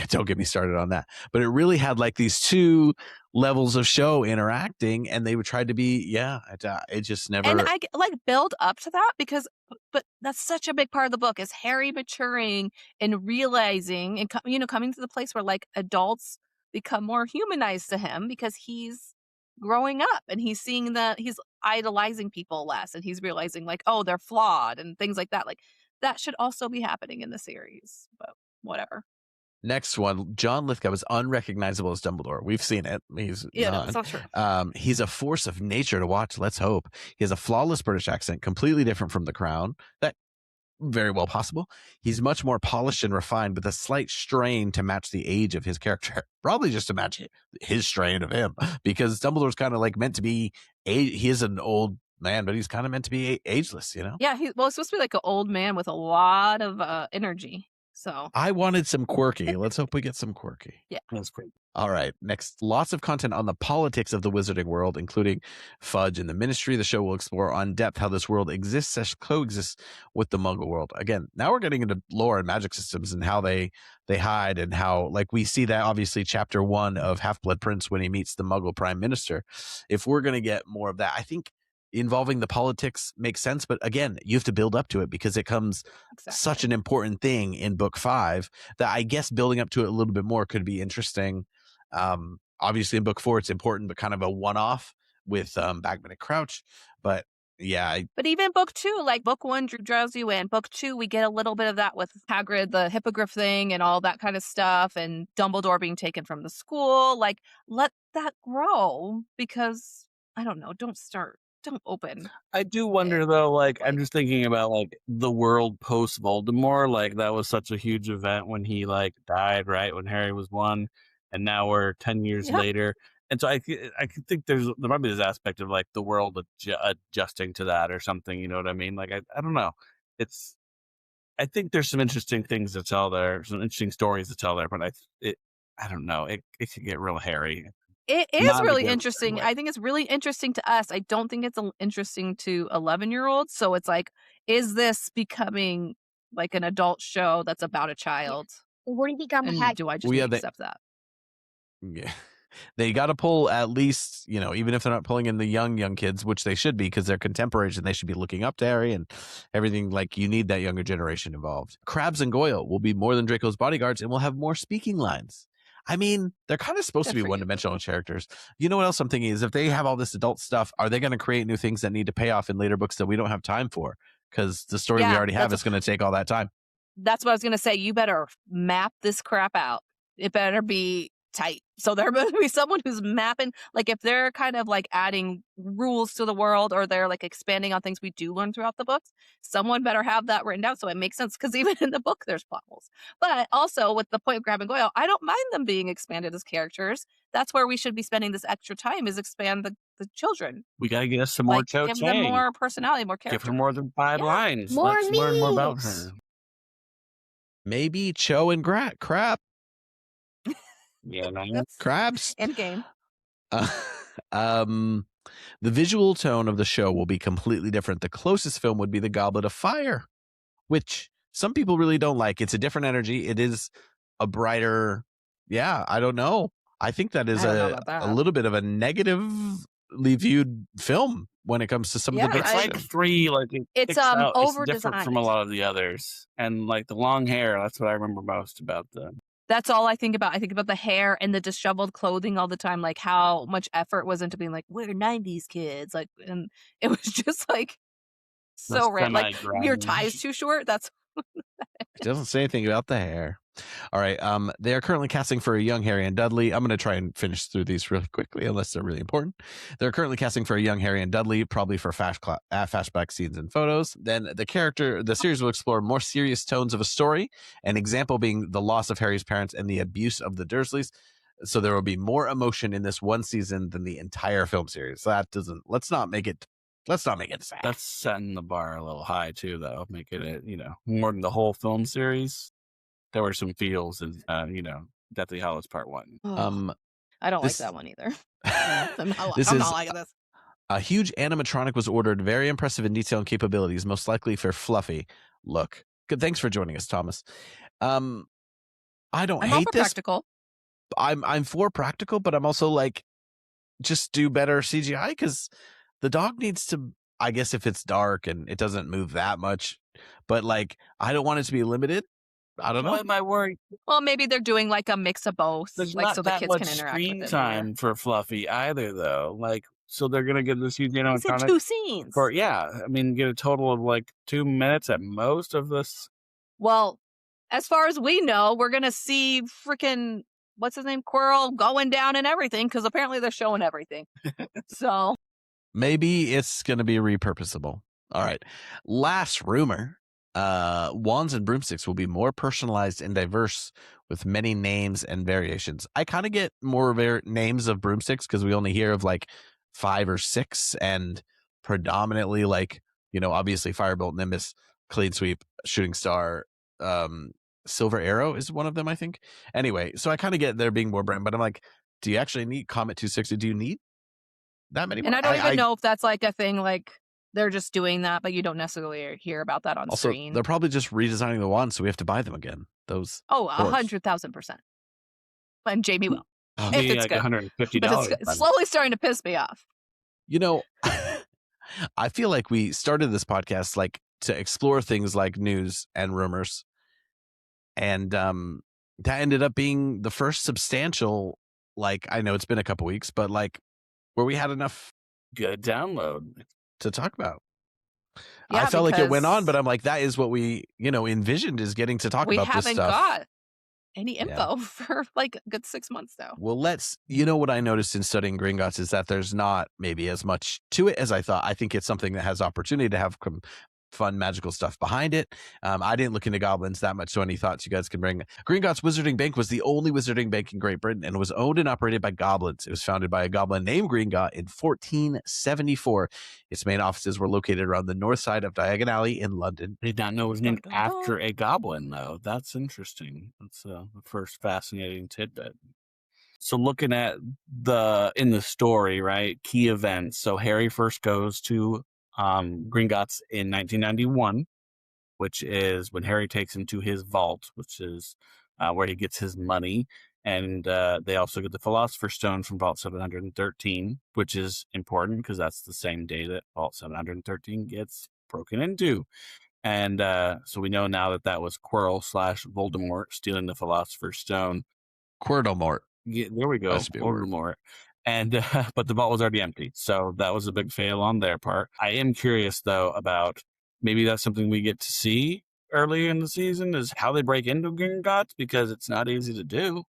don't get me started on that. But it really had like these 2 levels of show interacting, and they would try to be it just never. And I like build up to that because, but that's such a big part of the book is Harry maturing and realizing and coming to the place where like adults become more humanized to him because he's growing up and he's seeing that he's idolizing people less and he's realizing like, oh, they're flawed and things like that. Like, that should also be happening in the series, but whatever. Next one, John Lithgow is unrecognizable as Dumbledore. We've seen it. He's that's not true. He's a force of nature to watch. Let's hope. He has a flawless British accent, completely different from The Crown. That very well possible. He's much more polished and refined, with a slight strain to match the age of his character. Probably just to match his strain of him, because Dumbledore's kind of like meant to be. He is an old man, but he's kind of meant to be ageless. Yeah, it's supposed to be like an old man with a lot of energy. So I wanted some quirky. Let's hope we get some quirky. Yeah. That's great. All right. Next, lots of content on the politics of the wizarding world, including Fudge and the Ministry. The show will explore on depth how this world coexists with the Muggle world. Again, now we're getting into lore and magic systems and how they hide, and how, like, we see that obviously chapter 1 of Half-Blood Prince when he meets the Muggle Prime Minister. If we're going to get more of that, I think involving the politics makes sense, but again, you have to build up to it because it comes such an important thing in book 5 that I guess building up to it a little bit more could be interesting. Obviously in book 4 it's important, but kind of a one-off with Bagman and Crouch. But yeah. But even book 2, like book 1 draws you in. Book 2, we get a little bit of that with Hagrid, the hippogriff thing and all that kind of stuff, and Dumbledore being taken from the school. Like, let that grow because I don't know. Don't open. I do wonder though, like I'm like- just thinking about like the world post Voldemort, like that was such a huge event when he like died, right? When Harry was one, and now we're 10 years Yeah. later. And so I could think there might be this aspect of like the world adjusting to that or something, you know what I mean? Like I don't know. I think there's some interesting things to tell there, some interesting stories to tell there, but I don't know. It could get real hairy. It is Not in a really good interesting. way. I think it's really interesting to us. I don't think it's interesting to 11-year-olds. So it's like, is this becoming like an adult show that's about a child? When he become And Hagrid. do I just Well, yeah, accept that? Yeah. They got to pull at least, even if they're not pulling in the young kids, which they should be because they're contemporaries and they should be looking up to Harry and everything. Like, you need that younger generation involved. Crabs and Goyle will be more than Draco's bodyguards and will have more speaking lines. I mean, they're kind of supposed to Good be for you. one-dimensional characters. You know what else I'm thinking is if they have all this adult stuff, are they going to create new things that need to pay off in later books that we don't have time for? Because the story we Yeah, already have that's is going to take all that time. That's what I was going to say. You better map this crap out. It better be tight. So there better be someone who's mapping, like if they're kind of like adding rules to the world or they're like expanding on things we do learn throughout the books, someone better have that written down so it makes sense. Because even in the book, there's plot holes. But also with the point of Crabbe and Goyle, I don't mind them being expanded as characters. That's where we should be spending this extra time is expand the children. We gotta get us some more Like Cho give them Chang. more personality, more character. Give her more than 5 Yeah. lines. More Let's learn more about memes. her. Maybe Cho and Crab. Yeah, no. That's Crabs. end game. The visual tone of the show will be completely different. The closest film would be The Goblet of Fire, which some people really don't like. It's a different energy. It is a brighter, I don't know. I think that is I don't know a about that. little bit of a negatively viewed film when it comes to some of Yeah, the big It's like stuff. it It's, sticks out. It's over different from designed. a lot of the others. And like the long hair, that's what I remember most about them. That's all I think about. I think about the hair and the disheveled clothing all the time, like how much effort was into being like, we're 90s kids. Like, and it was just like so random. Like, your tie's too short. That's It doesn't say anything about the hair. All right. They are currently casting for a young Harry and Dudley. I'm going to try and finish through these really quickly, unless they're really important. They're currently casting for a young Harry and Dudley, probably for flashback scenes and photos. Then the series will explore more serious tones of a story. An example being the loss of Harry's parents and the abuse of the Dursleys. So there will be more emotion in this one season than the entire film series. Let's not make it sad. That's setting the bar a little high too, though, making it, more than the whole film series. There were some feels in, Deathly Hallows Part 1. I don't this- like that one either. I'm not This is liking this. a huge animatronic was ordered, very impressive in detail and capabilities, most likely for Fluffy. Look, good. Thanks for joining us, Thomas. I don't I'm all hate for this. practical. I'm for practical, but I'm also like, just do better CGI because the dog needs to. I guess if it's dark and it doesn't move that much, but like I don't want it to be limited. I don't know. What am I worried? Well, maybe they're doing like a mix of both, There's like not so the that kids much can interact screen with it. time for Fluffy either, though. Like, so they're gonna get this huge He said animatronic 2 scenes. get a total of like 2 minutes at most of this. Well, as far as we know, we're gonna see freaking what's his name, Quirrell, going down and everything because apparently they're showing everything. So Maybe it's going to be repurposable. All right. Last rumor. Wands and broomsticks will be more personalized and diverse with many names and variations. I kind of get more names of broomsticks because we only hear of like 5 or 6 and predominantly like, obviously Firebolt, Nimbus, Clean Sweep, Shooting Star, Silver Arrow is one of them, I think. Anyway, so I kind of get there being more brand, but I'm like, do you actually need Comet 260? Do you need that many more? and I don't even know if that's like a thing, like they're just doing that, but you don't necessarily hear about that on Also, screen. they're probably just redesigning the wands, so we have to buy them again. Those. Oh, course. 100,000%. And Jamie will. If Be it's like good. $150. But it's slowly starting to piss me off. I feel like we started this podcast like to explore things like news and rumors, and that ended up being the first substantial. Like, I know it's been a couple weeks, but like where we had enough Good download. to talk about. Yeah, I felt like it went on, because but I'm like, that is what we, envisioned is getting to talk we about this haven't stuff. got any Yeah. info for like a good 6 months now. Well, what I noticed in studying Gringotts is that there's not maybe as much to it as I thought. I think it's something that has opportunity to have fun magical stuff behind it. I didn't look into goblins that much, so any thoughts you guys can bring? Gringotts Wizarding Bank was the only wizarding bank in Great Britain and was owned and operated by goblins. It was founded by a goblin named Gringott in 1474. Its main offices were located around the north side of Diagon Alley in London. I did not know it was named after a goblin, though. That's interesting. That's the first fascinating tidbit. So looking at in the story, right, key events. So Harry first goes to Gringotts in 1991, which is when Harry takes him to his vault, which is where he gets his money. And they also get the Philosopher's Stone from Vault 713, which is important because that's the same day that Vault 713 gets broken into. And so we know now that was Quirrell / Voldemort stealing the Philosopher's Stone. Quirrellmort. Yeah, there we go. Voldemort. And but the vault was already empty, so that was a big fail on their part. I am curious though about maybe that's something we get to see early in the season is how they break into Gringotts, because it's not easy to do.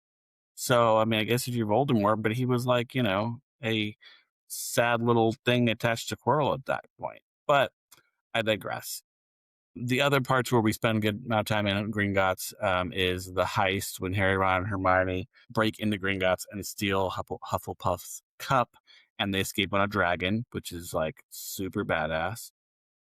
So I mean, I guess if you're Voldemort, but he was like a sad little thing attached to Quirrell at that point. But I digress. The other parts where we spend a good amount of time in Gringotts is the heist when Harry, Ron, and Hermione break into Gringotts and steal Hufflepuff's cup, and they escape on a dragon, which is like super badass.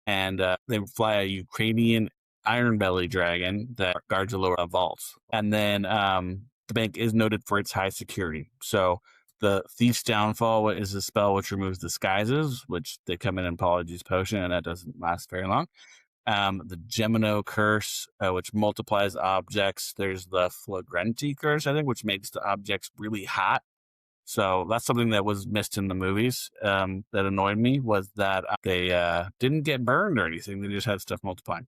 And they fly a Ukrainian iron belly dragon that guards the lower vaults. And then the bank is noted for its high security. So the Thief's Downfall is a spell which removes disguises, which they come in Apologies Potion, and that doesn't last very long. The Gemino Curse, which multiplies objects. There's the Flagrenti Curse, I think, which makes the objects really hot. So that's something that was missed in the movies that annoyed me, was that they didn't get burned or anything. They just had stuff multiplying.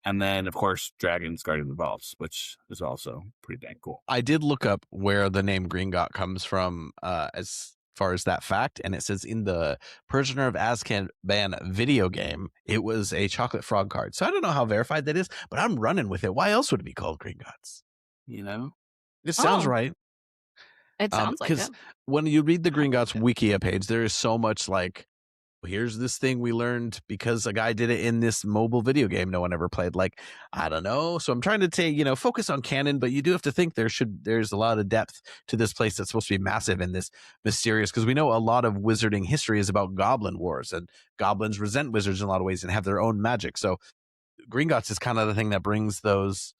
And then, of course, dragons guarding the vaults, which is also pretty dang cool. I did look up where the name Gringott comes from as far as that fact, and it says in the Prisoner of Azkaban video game, it was a chocolate frog card. So I don't know how verified that is, but I'm running with it. Why else would it be called Gringotts? It sounds right. It sounds like it. Because when you read the Gringotts Wikia page, there is so much like, here's this thing we learned because a guy did it in this mobile video game no one ever played. Like, I don't know. So I'm trying to focus on canon, but you do have to think there's a lot of depth to this place that's supposed to be massive and this mysterious, because we know a lot of wizarding history is about goblin wars, and goblins resent wizards in a lot of ways and have their own magic. So Gringotts is kind of the thing that brings those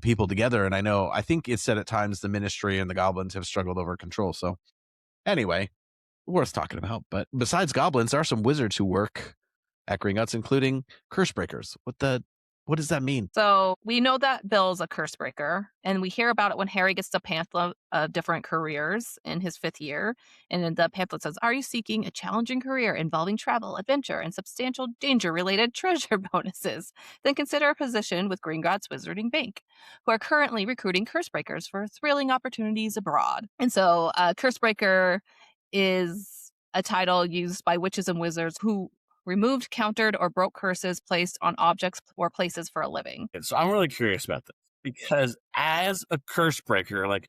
people together. And I think it's said at times the ministry and the goblins have struggled over control. So anyway, worth talking about. But besides goblins, there are some wizards who work at Gringotts, including curse breakers. What does that mean? So we know that Bill's a curse breaker, and we hear about it when Harry gets the pamphlet of different careers in his 5th year. And then the pamphlet says, "Are you seeking a challenging career involving travel, adventure, and substantial danger-related treasure bonuses? Then consider a position with Gringotts Wizarding Bank, who are currently recruiting curse breakers for thrilling opportunities abroad." And so curse breaker is a title used by witches and wizards who removed, countered, or broke curses placed on objects or places for a living. So I'm really curious about this, because as a curse breaker, like,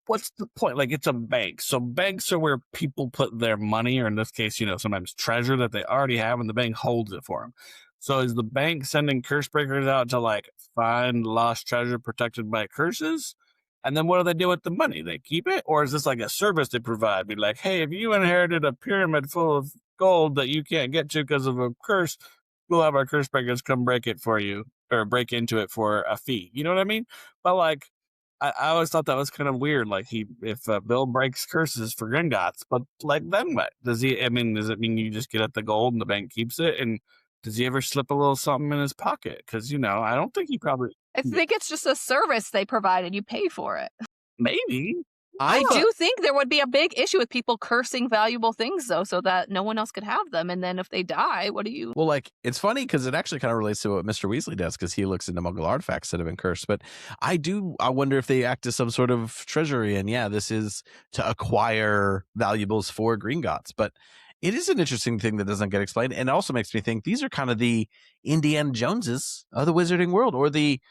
what's the point? Like, it's a bank. So banks are where people put their money, or in this case, sometimes treasure that they already have, and the bank holds it for them. So is the bank sending curse breakers out to like find lost treasure protected by curses? And then what do they do with the money? They keep it? Or is this like a service they provide? Be like, hey, if you inherited a pyramid full of gold that you can't get to because of a curse, we'll have our curse breakers come break it for you, or break into it for a fee. You know what I mean? But like, I always thought that was kind of weird. Like, if Bill breaks curses for Gringotts, but like, then what? Does it mean you just get at the gold and the bank keeps it? And does he ever slip a little something in his pocket? Because, I don't think he probably... I think it's just a service they provide and you pay for it. Maybe. I do think there would be a big issue with people cursing valuable things, though, so that no one else could have them. And then if they die, what do you... Well, like, it's funny because it actually kind of relates to what Mr. Weasley does, because he looks into Muggle artifacts that have been cursed. But I wonder if they act as some sort of treasury. And yeah, this is to acquire valuables for Gringotts. But it is an interesting thing that doesn't get explained. And it also makes me think these are kind of the Indiana Joneses of the wizarding world, or the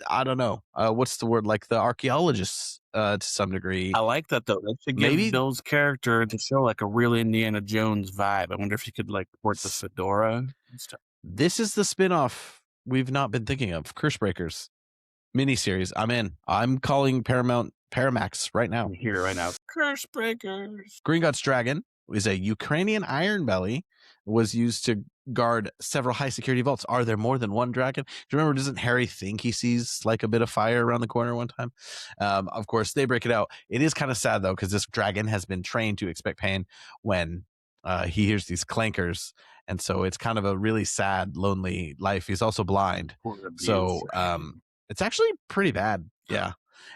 I don't know. What's the word? Like the archaeologists, to some degree. I like that though. They should give Maybe Bill's character to show like a real Indiana Jones vibe. I wonder if he could like port the fedora and stuff. this is the spinoff we've not been thinking of. Curse Breakers miniseries. I'm in. I'm calling Paramax right now. I'm here right now. Curse Breakers. Gringotts Dragon is a Ukrainian iron belly, was used to guard several high security vaults. Are there more than one dragon? Do you remember, doesn't Harry think he sees like a bit of fire around the corner one time? Of course, they break it out. It is kind of sad though, because this dragon has been trained to expect pain when he hears these clankers. And so it's kind of a really sad, lonely life. He's also blind. So it's actually pretty bad. Yeah.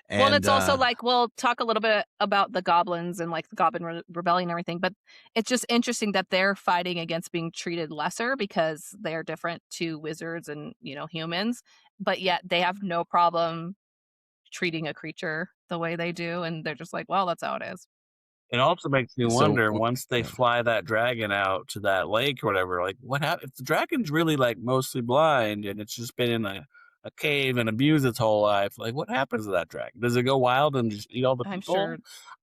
And, well, and it's also like, we'll talk a little bit about the goblins and like the Goblin Rebellion and everything, but it's just interesting that they're fighting against being treated lesser because they are different to wizards and, humans, but yet they have no problem treating a creature the way they do. And they're just like, well, that's how it is. It also makes me wonder, once they fly that dragon out to that lake or whatever, like what happens if the dragon's really like mostly blind and it's just been in a cave and abused its whole life? Like what happens to that dragon? Does it go wild and just eat all the people? I'm sure.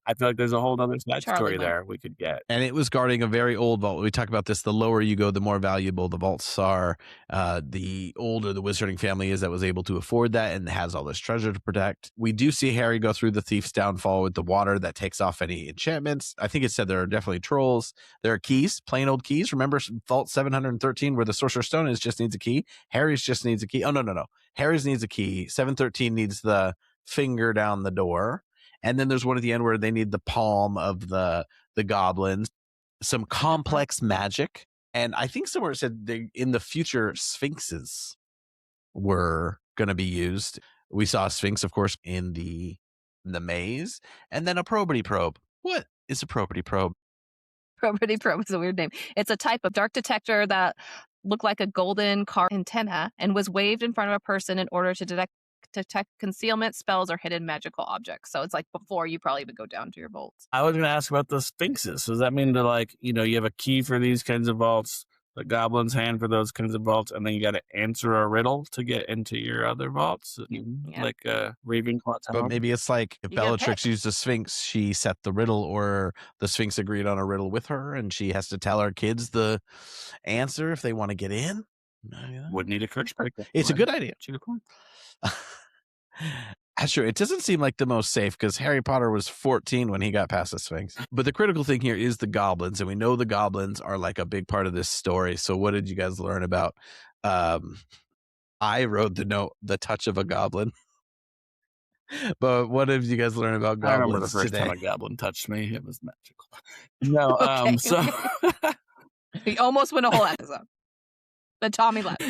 I feel like there's a whole other side story there we could get. And it was guarding a very old vault. We talk about this. The lower you go, the more valuable the vaults are. The older the wizarding family is that was able to afford that and has all this treasure to protect. We do see Harry go through the thief's downfall with the water that takes off any enchantments. I think it said there are definitely trolls. There are keys, plain old keys. Remember Vault 713 where the Sorcerer's Stone is just needs a key? Harry's just needs a key. Oh, no. Harry's needs a key. 713 needs the finger down the door. And then there's one at the end where they need the palm of the goblins, some complex magic. And I think somewhere it said in the future, sphinxes were going to be used. We saw a sphinx, of course, in the maze. And then a probity probe. What is a probity probe? Probity probe is a weird name. It's a type of dark detector that looked like a golden car antenna and was waved in front of a person in order to detect concealment, spells, or hidden magical objects. So it's like before you probably would go down to your vaults. I was going to ask about the sphinxes. So does that mean that, like, you have a key for these kinds of vaults, the goblin's hand for those kinds of vaults, and then you got to answer a riddle to get into your other vaults? Like Ravenclaw Tower? But maybe it's like if Bellatrix used a sphinx, she set the riddle, or the sphinx agreed on a riddle with her, and she has to tell her kids the answer if they want to get in. Would need a curse breaker. It's a good idea. Sure, it doesn't seem like the most safe because Harry Potter was 14 when he got past the Sphinx. But the critical thing here is the goblins, and we know the goblins are like a big part of this story. So what did you guys learn about? I wrote the note, the touch of a goblin. But what did you guys learn about goblins? I remember the first time a goblin touched me. It was magical. No, so he almost went a whole episode. But Tommy left.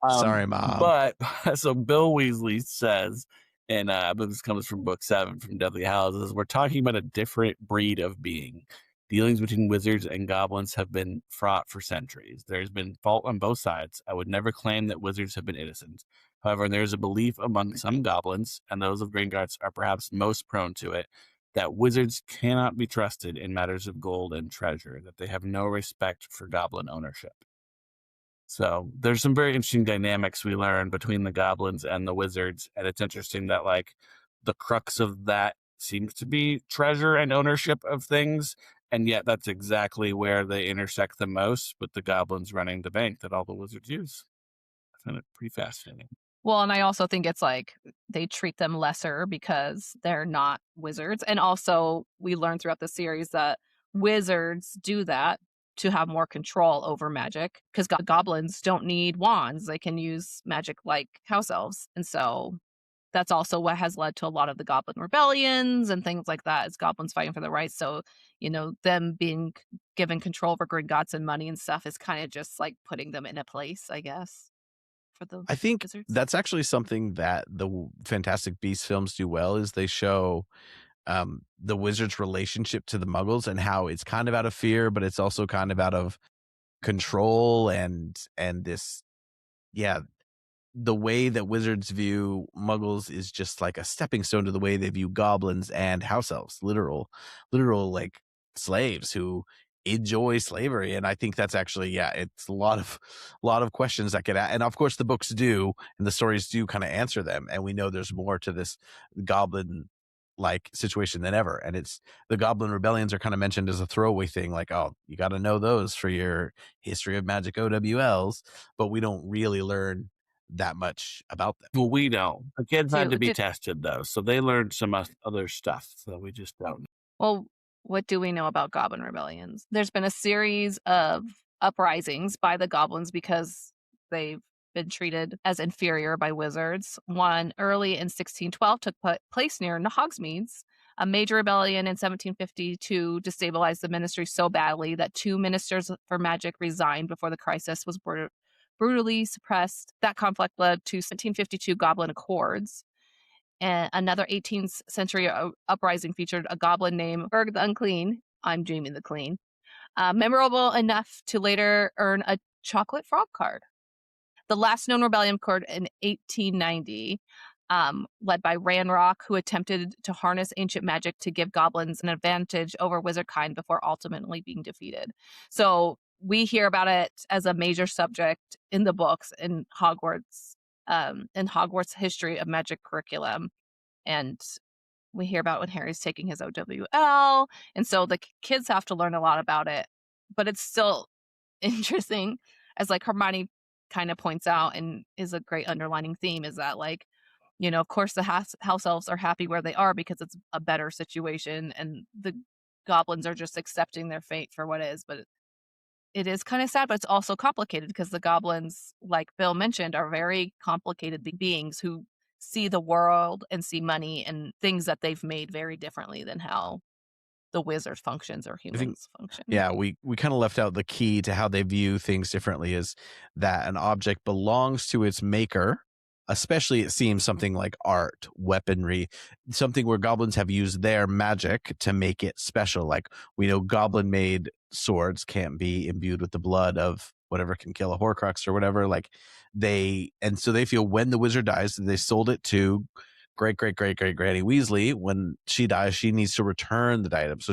Sorry, Mom. But so Bill Weasley says, and I believe this comes from book 7 from Deathly Hallows, we're talking about a different breed of being. Dealings between wizards and goblins have been fraught for centuries. There's been fault on both sides. I would never claim that wizards have been innocent. However, there's a belief among some goblins, and those of Gringotts are perhaps most prone to it, that wizards cannot be trusted in matters of gold and treasure, that they have no respect for goblin ownership. So there's some very interesting dynamics we learn between the goblins and the wizards. And it's interesting that like the crux of that seems to be treasure and ownership of things. And yet that's exactly where they intersect the most with the goblins running the bank that all the wizards use. I find it pretty fascinating. Well, and I also think it's like they treat them lesser because they're not wizards. And also we learn throughout the series that wizards do that to have more control over magic, because goblins don't need wands. They can use magic like house elves. And so that's also what has led to a lot of the goblin rebellions and things like that, is goblins fighting for their rights. So, them being given control over Gringotts and money and stuff is kind of just like putting them in a place, I guess, for the I think wizards. That's actually something that the Fantastic Beasts films do well, is they show the wizard's relationship to the muggles and how it's kind of out of fear, but it's also kind of out of control and this, the way that wizards view muggles is just like a stepping stone to the way they view goblins and house elves, literal like slaves who enjoy slavery. And I think that's actually, it's a lot of questions that get at, and of course the books do, and the stories do kind of answer them. And we know there's more to this goblin like situation than ever. And it's the goblin rebellions are kind of mentioned as a throwaway thing, like, oh, you got to know those for your history of magic OWLs, but we don't really learn that much about them. Well, we don't. The kids had to be Did- tested though, so they learned some other stuff that we just don't. Well, what do we know about goblin rebellions? There's been a series of uprisings by the goblins because they've been treated as inferior by wizards. One early in 1612 took place near Hogsmeade. A major rebellion in 1752 destabilized the ministry so badly that 2 ministers for magic resigned before the crisis was brutally suppressed. That conflict led to 1752 Goblin Accords. And another 18th century uprising featured a goblin named Berg the Unclean. I'm Jamie the Clean. Memorable enough to later earn a chocolate frog card. The last known rebellion occurred in 1890, led by Ranrock, who attempted to harness ancient magic to give goblins an advantage over wizard kind before ultimately being defeated. So we hear about it as a major subject in the books in Hogwarts history of magic curriculum. And we hear about when Harry's taking his OWL. And so the kids have to learn a lot about it. But it's still interesting, as like Hermione kind of points out and is a great underlining theme, is that, like, you know, of course the house elves are happy where they are because it's a better situation, and the goblins are just accepting their fate for what is. But it is kind of sad, but it's also complicated because the goblins, like Bill mentioned, are very complicated beings who see the world and see money and things that they've made very differently than how the wizard functions or humans function. Yeah, we kind of left out the key to how they view things differently, is that an object belongs to its maker, especially it seems something like art, weaponry, something where goblins have used their magic to make it special. Like, we know goblin made swords can't be imbued with the blood of whatever can kill a Horcrux or whatever. Like, so they feel when the wizard dies, they sold it to great Granny Weasley. When she dies, she needs to return the item. So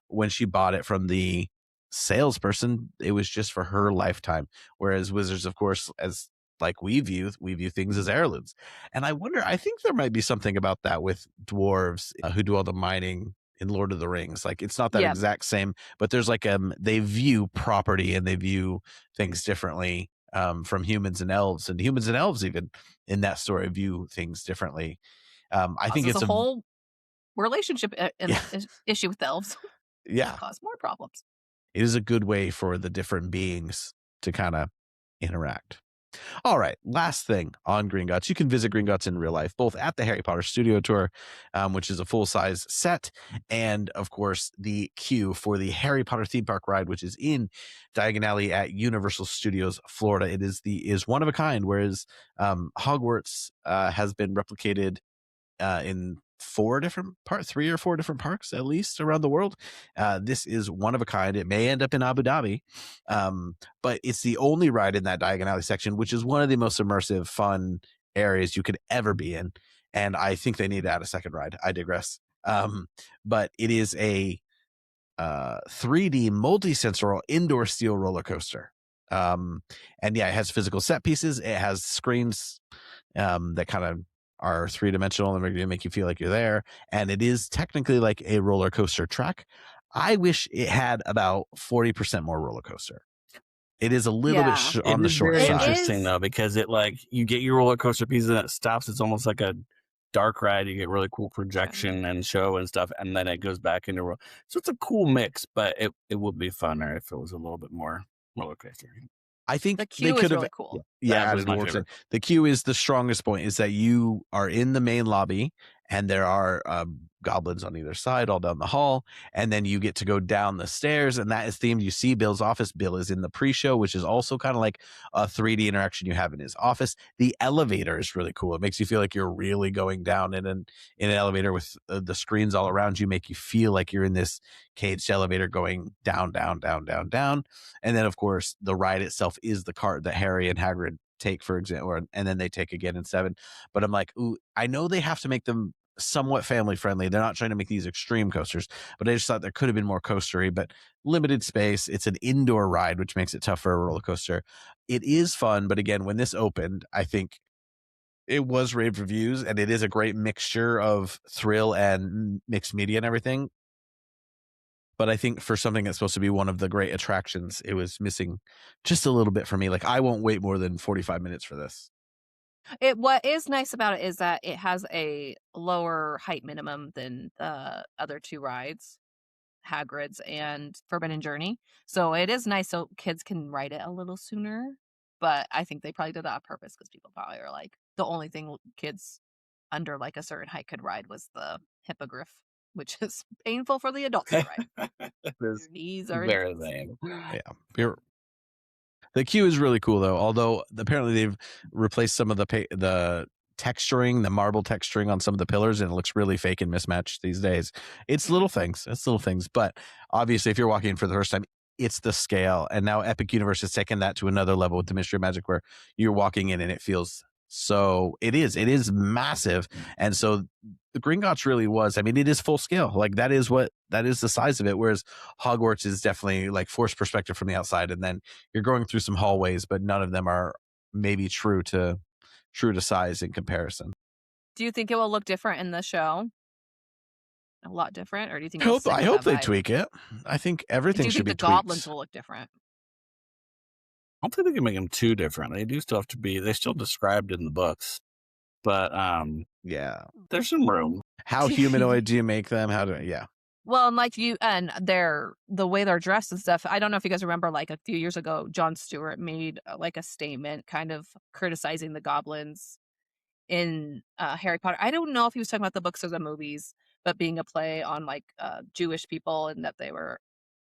when she bought it from the salesperson, it was just for her lifetime. Whereas wizards, of course, as like we view things as heirlooms. And I think there might be something about that with dwarves who do all the mining in Lord of the Rings. Like, it's not that exact same, but there's like they view property and they view things differently from humans and elves, and humans and elves even in that story view things differently. I think it's a whole relationship issue with elves. Yeah, cause more problems. It is a good way for the different beings to kind of interact. All right, last thing on Gringotts. You can visit Gringotts in real life, both at the Harry Potter Studio Tour, which is a full-size set, and, of course, the queue for the Harry Potter theme park ride, which is in Diagon Alley at Universal Studios, Florida. It is one of a kind, whereas Hogwarts has been replicated in 3 or 4 different parks, at least, around the world. This is one of a kind. It may end up in Abu Dhabi, but it's the only ride in that Diagon Alley section, which is one of the most immersive, fun areas you could ever be in. And I think they need to add a second ride. I digress. But it is a 3D multi-sensorial indoor steel roller coaster. And yeah, it has physical set pieces. It has screens that kind of are 3-dimensional and they're going to make you feel like you're there. And it is technically like a roller coaster track. I wish it had about 40% more roller coaster. It is a little bit on the short side. Interesting though, because it, like, you get your roller coaster piece and it stops. It's almost like a dark ride. You get really cool projection and show and stuff, and then it goes back into roller. So it's a cool mix, but it would be funner if it was a little bit more roller coaster. I think the queue is really cool. Yeah, the queue is the strongest point, is that you are in the main lobby and there are goblins on either side all down the hall, and then you get to go down the stairs, and that is themed. You see Bill's office. Bill is in the pre-show, which is also kind of like a 3D interaction you have in his office. The elevator is really cool. It makes you feel like you're really going down in an elevator with the screens all around you, make you feel like you're in this caged elevator going down. And then, of course, the ride itself is the cart that Harry and Hagrid take, for example, and then they take again in 7. But I'm like, ooh, I know they have to make them somewhat family friendly. They're not trying to make these extreme coasters, but I just thought there could have been more coastery, but limited space. It's an indoor ride, which makes it tough for a roller coaster. It is fun, but again, when this opened, I think it was rave reviews, and it is a great mixture of thrill and mixed media and everything. But I think for something that's supposed to be one of the great attractions, it was missing just a little bit for me. Like, I won't wait more than 45 minutes for this. What is nice about it is that it has a lower height minimum than the other two rides, Hagrid's and Forbidden Journey. So it is nice so kids can ride it a little sooner. But I think they probably did that on purpose because people probably are like, the only thing kids under like a certain height could ride was the hippogriff, which is painful for the adults to ride. Your knees are Very lame. Yeah. The queue is really cool, though. Although apparently they've replaced some of the texturing, the marble texturing on some of the pillars, and it looks really fake and mismatched these days. It's little things. But obviously, if you're walking for the first time, it's the scale. And now Epic Universe has taken that to another level with the Mystery of Magic, where you're walking in and it feels so. It is massive, and so the Gringotts really was. I mean, it is full scale. Like that is the size of it. Whereas Hogwarts is definitely like forced perspective from the outside, and then you're going through some hallways, but none of them are maybe true to size in comparison. Do you think it will look different in the show? A lot different, or do you think? I hope they tweak it. I think everything should be tweaked. Do you think the goblins will look different? I don't think they can make them too different. They do still have to be. They still described in the books, but yeah, there's some room. How humanoid do you make them? Well, and like the way they're dressed and stuff. I don't know if you guys remember, like a few years ago, Jon Stewart made like a statement, kind of criticizing the goblins in Harry Potter. I don't know if he was talking about the books or the movies, but being a play on like Jewish people, and that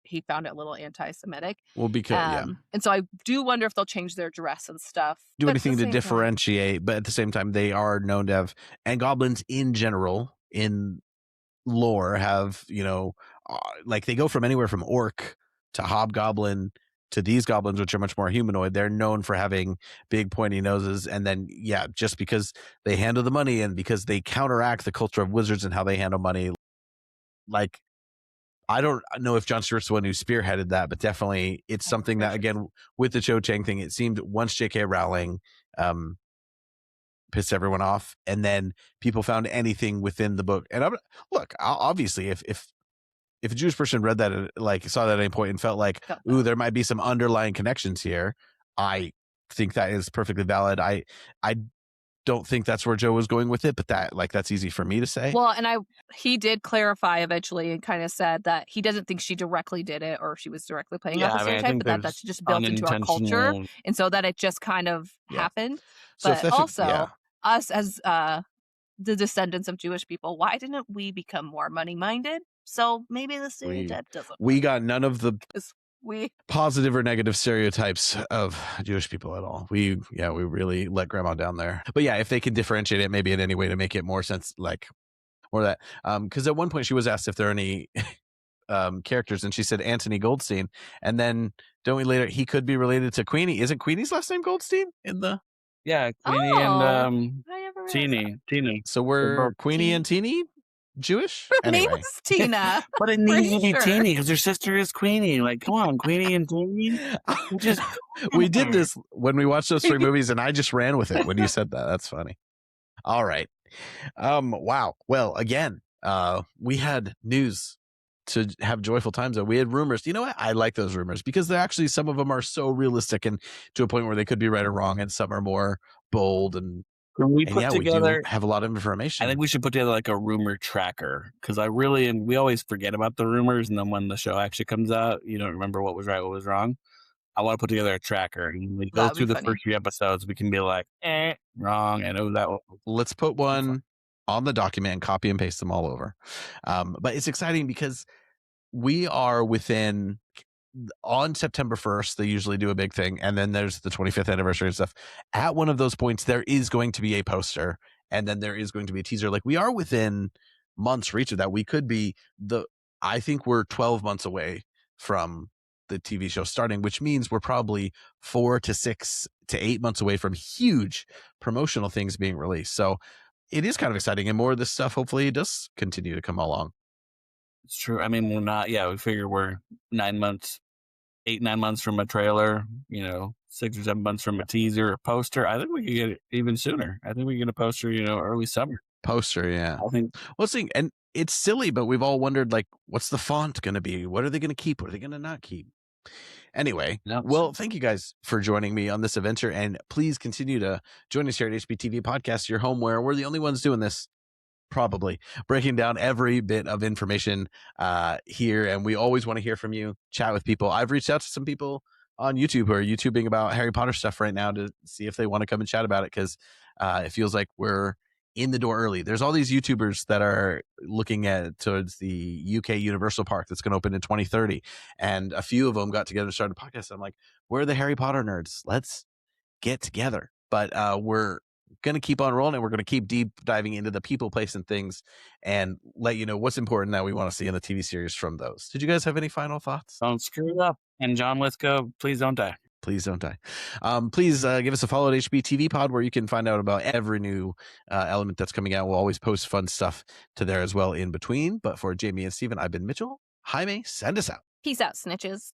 he found it a little anti-Semitic. Well, because and so I do wonder if they'll change their dress and stuff. Do anything to differentiate, but at the same time, they are known to have, and goblins in general in lore have, like they go from anywhere from orc to hobgoblin to these goblins, which are much more humanoid. They're known for having big pointy noses, and then just because they handle the money and because they counteract the culture of wizards and how they handle money. Like, I don't know if Jon Stewart's the one who spearheaded that, but definitely it's something that, again, with the Cho Chang thing, it seemed once J.K. Rowling pissed everyone off, and then people found anything within the book. And obviously, if a Jewish person read that, like saw that at any point and felt like, ooh, there might be some underlying connections here, I think that is perfectly valid. I don't think that's where Joe was going with it, but that's easy for me to say. Well, and he did clarify eventually and kind of said that he doesn't think she directly did it or she was directly playing off the stereotype, but that's just built into our culture, and so that it just kind of happened. But also, us as the descendants of Jewish people, why didn't we become more money-minded? So maybe the stereotype doesn't. We got none of the positive or negative stereotypes of Jewish people at all. We really let grandma down there. But if they can differentiate it maybe in any way to make it more sense, like more that, because at one point she was asked if there are any characters, and she said Anthony Goldstein, and then don't we later he could be related to Queenie? Isn't Queenie's last name Goldstein in the? Yeah, Queenie and Teenie. So we're Queenie and Teenie Jewish? Her name was Tina. But it needs to be Teenie because her sister is Queenie. Like, come on, Queenie and Teenie. We did this when we watched those 3 movies, and I just ran with it when you said that. That's funny. All right. Wow. Well, again, we had news to have joyful times. We had rumors. You know what? I like those rumors because they're actually, some of them are so realistic and to a point where they could be right or wrong, and some are more bold and. We do have a lot of information. I think we should put together like a rumor tracker, because we always forget about the rumors, and then when the show actually comes out, you don't remember what was right, what was wrong. I want to put together a tracker, and we go through the first few episodes. We can be like, wrong. I know that. Let's put one on the document and copy and paste them all over. But it's exciting because we are within. On September 1st, they usually do a big thing, and then there's the 25th anniversary and stuff. At one of those points, there is going to be a poster, and then there is going to be a teaser. Like, we are within months reach of that. We could be I think we're 12 months away from the TV show starting, which means we're probably 4 to 6 to 8 months away from huge promotional things being released. So it is kind of exciting, and more of this stuff hopefully does continue to come along. It's true. I mean, we're not. Yeah, we figure we're 9 months, 8-9 months from a trailer. 6 or 7 months from a teaser, a poster. I think we could get it even sooner. I think we get a poster. Early summer. Poster, yeah. I think. Well, see, and it's silly, but we've all wondered, like, what's the font going to be? What are they going to keep? What are they going to not keep? Anyway, well, thank you guys for joining me on this adventure, and please continue to join us here at HBTV Podcast, your home where we're the only ones doing this, probably, breaking down every bit of information here, and we always want to hear from you, chat with people. I've reached out to some people on YouTube who are YouTubing about Harry Potter stuff right now to see if they want to come and chat about it, because it feels like we're in the door early. There's all these YouTubers that are looking towards the UK Universal Park that's going to open in 2030. And a few of them got together and started a podcast. I'm like, we're the Harry Potter nerds. Let's get together. But we're going to keep on rolling, and we're going to keep deep diving into the people, place, and things, and let you know what's important that we want to see in the TV series from those. Did you guys have any final thoughts? Don't screw it up. And John Lithgow, please don't die. Please don't die. Please give us a follow at HBTV Pod, where you can find out about every new element that's coming out. We'll always post fun stuff to there as well in between. But for Jamie and Steven, I've been Mitchell. Jaime, send us out. Peace out, snitches.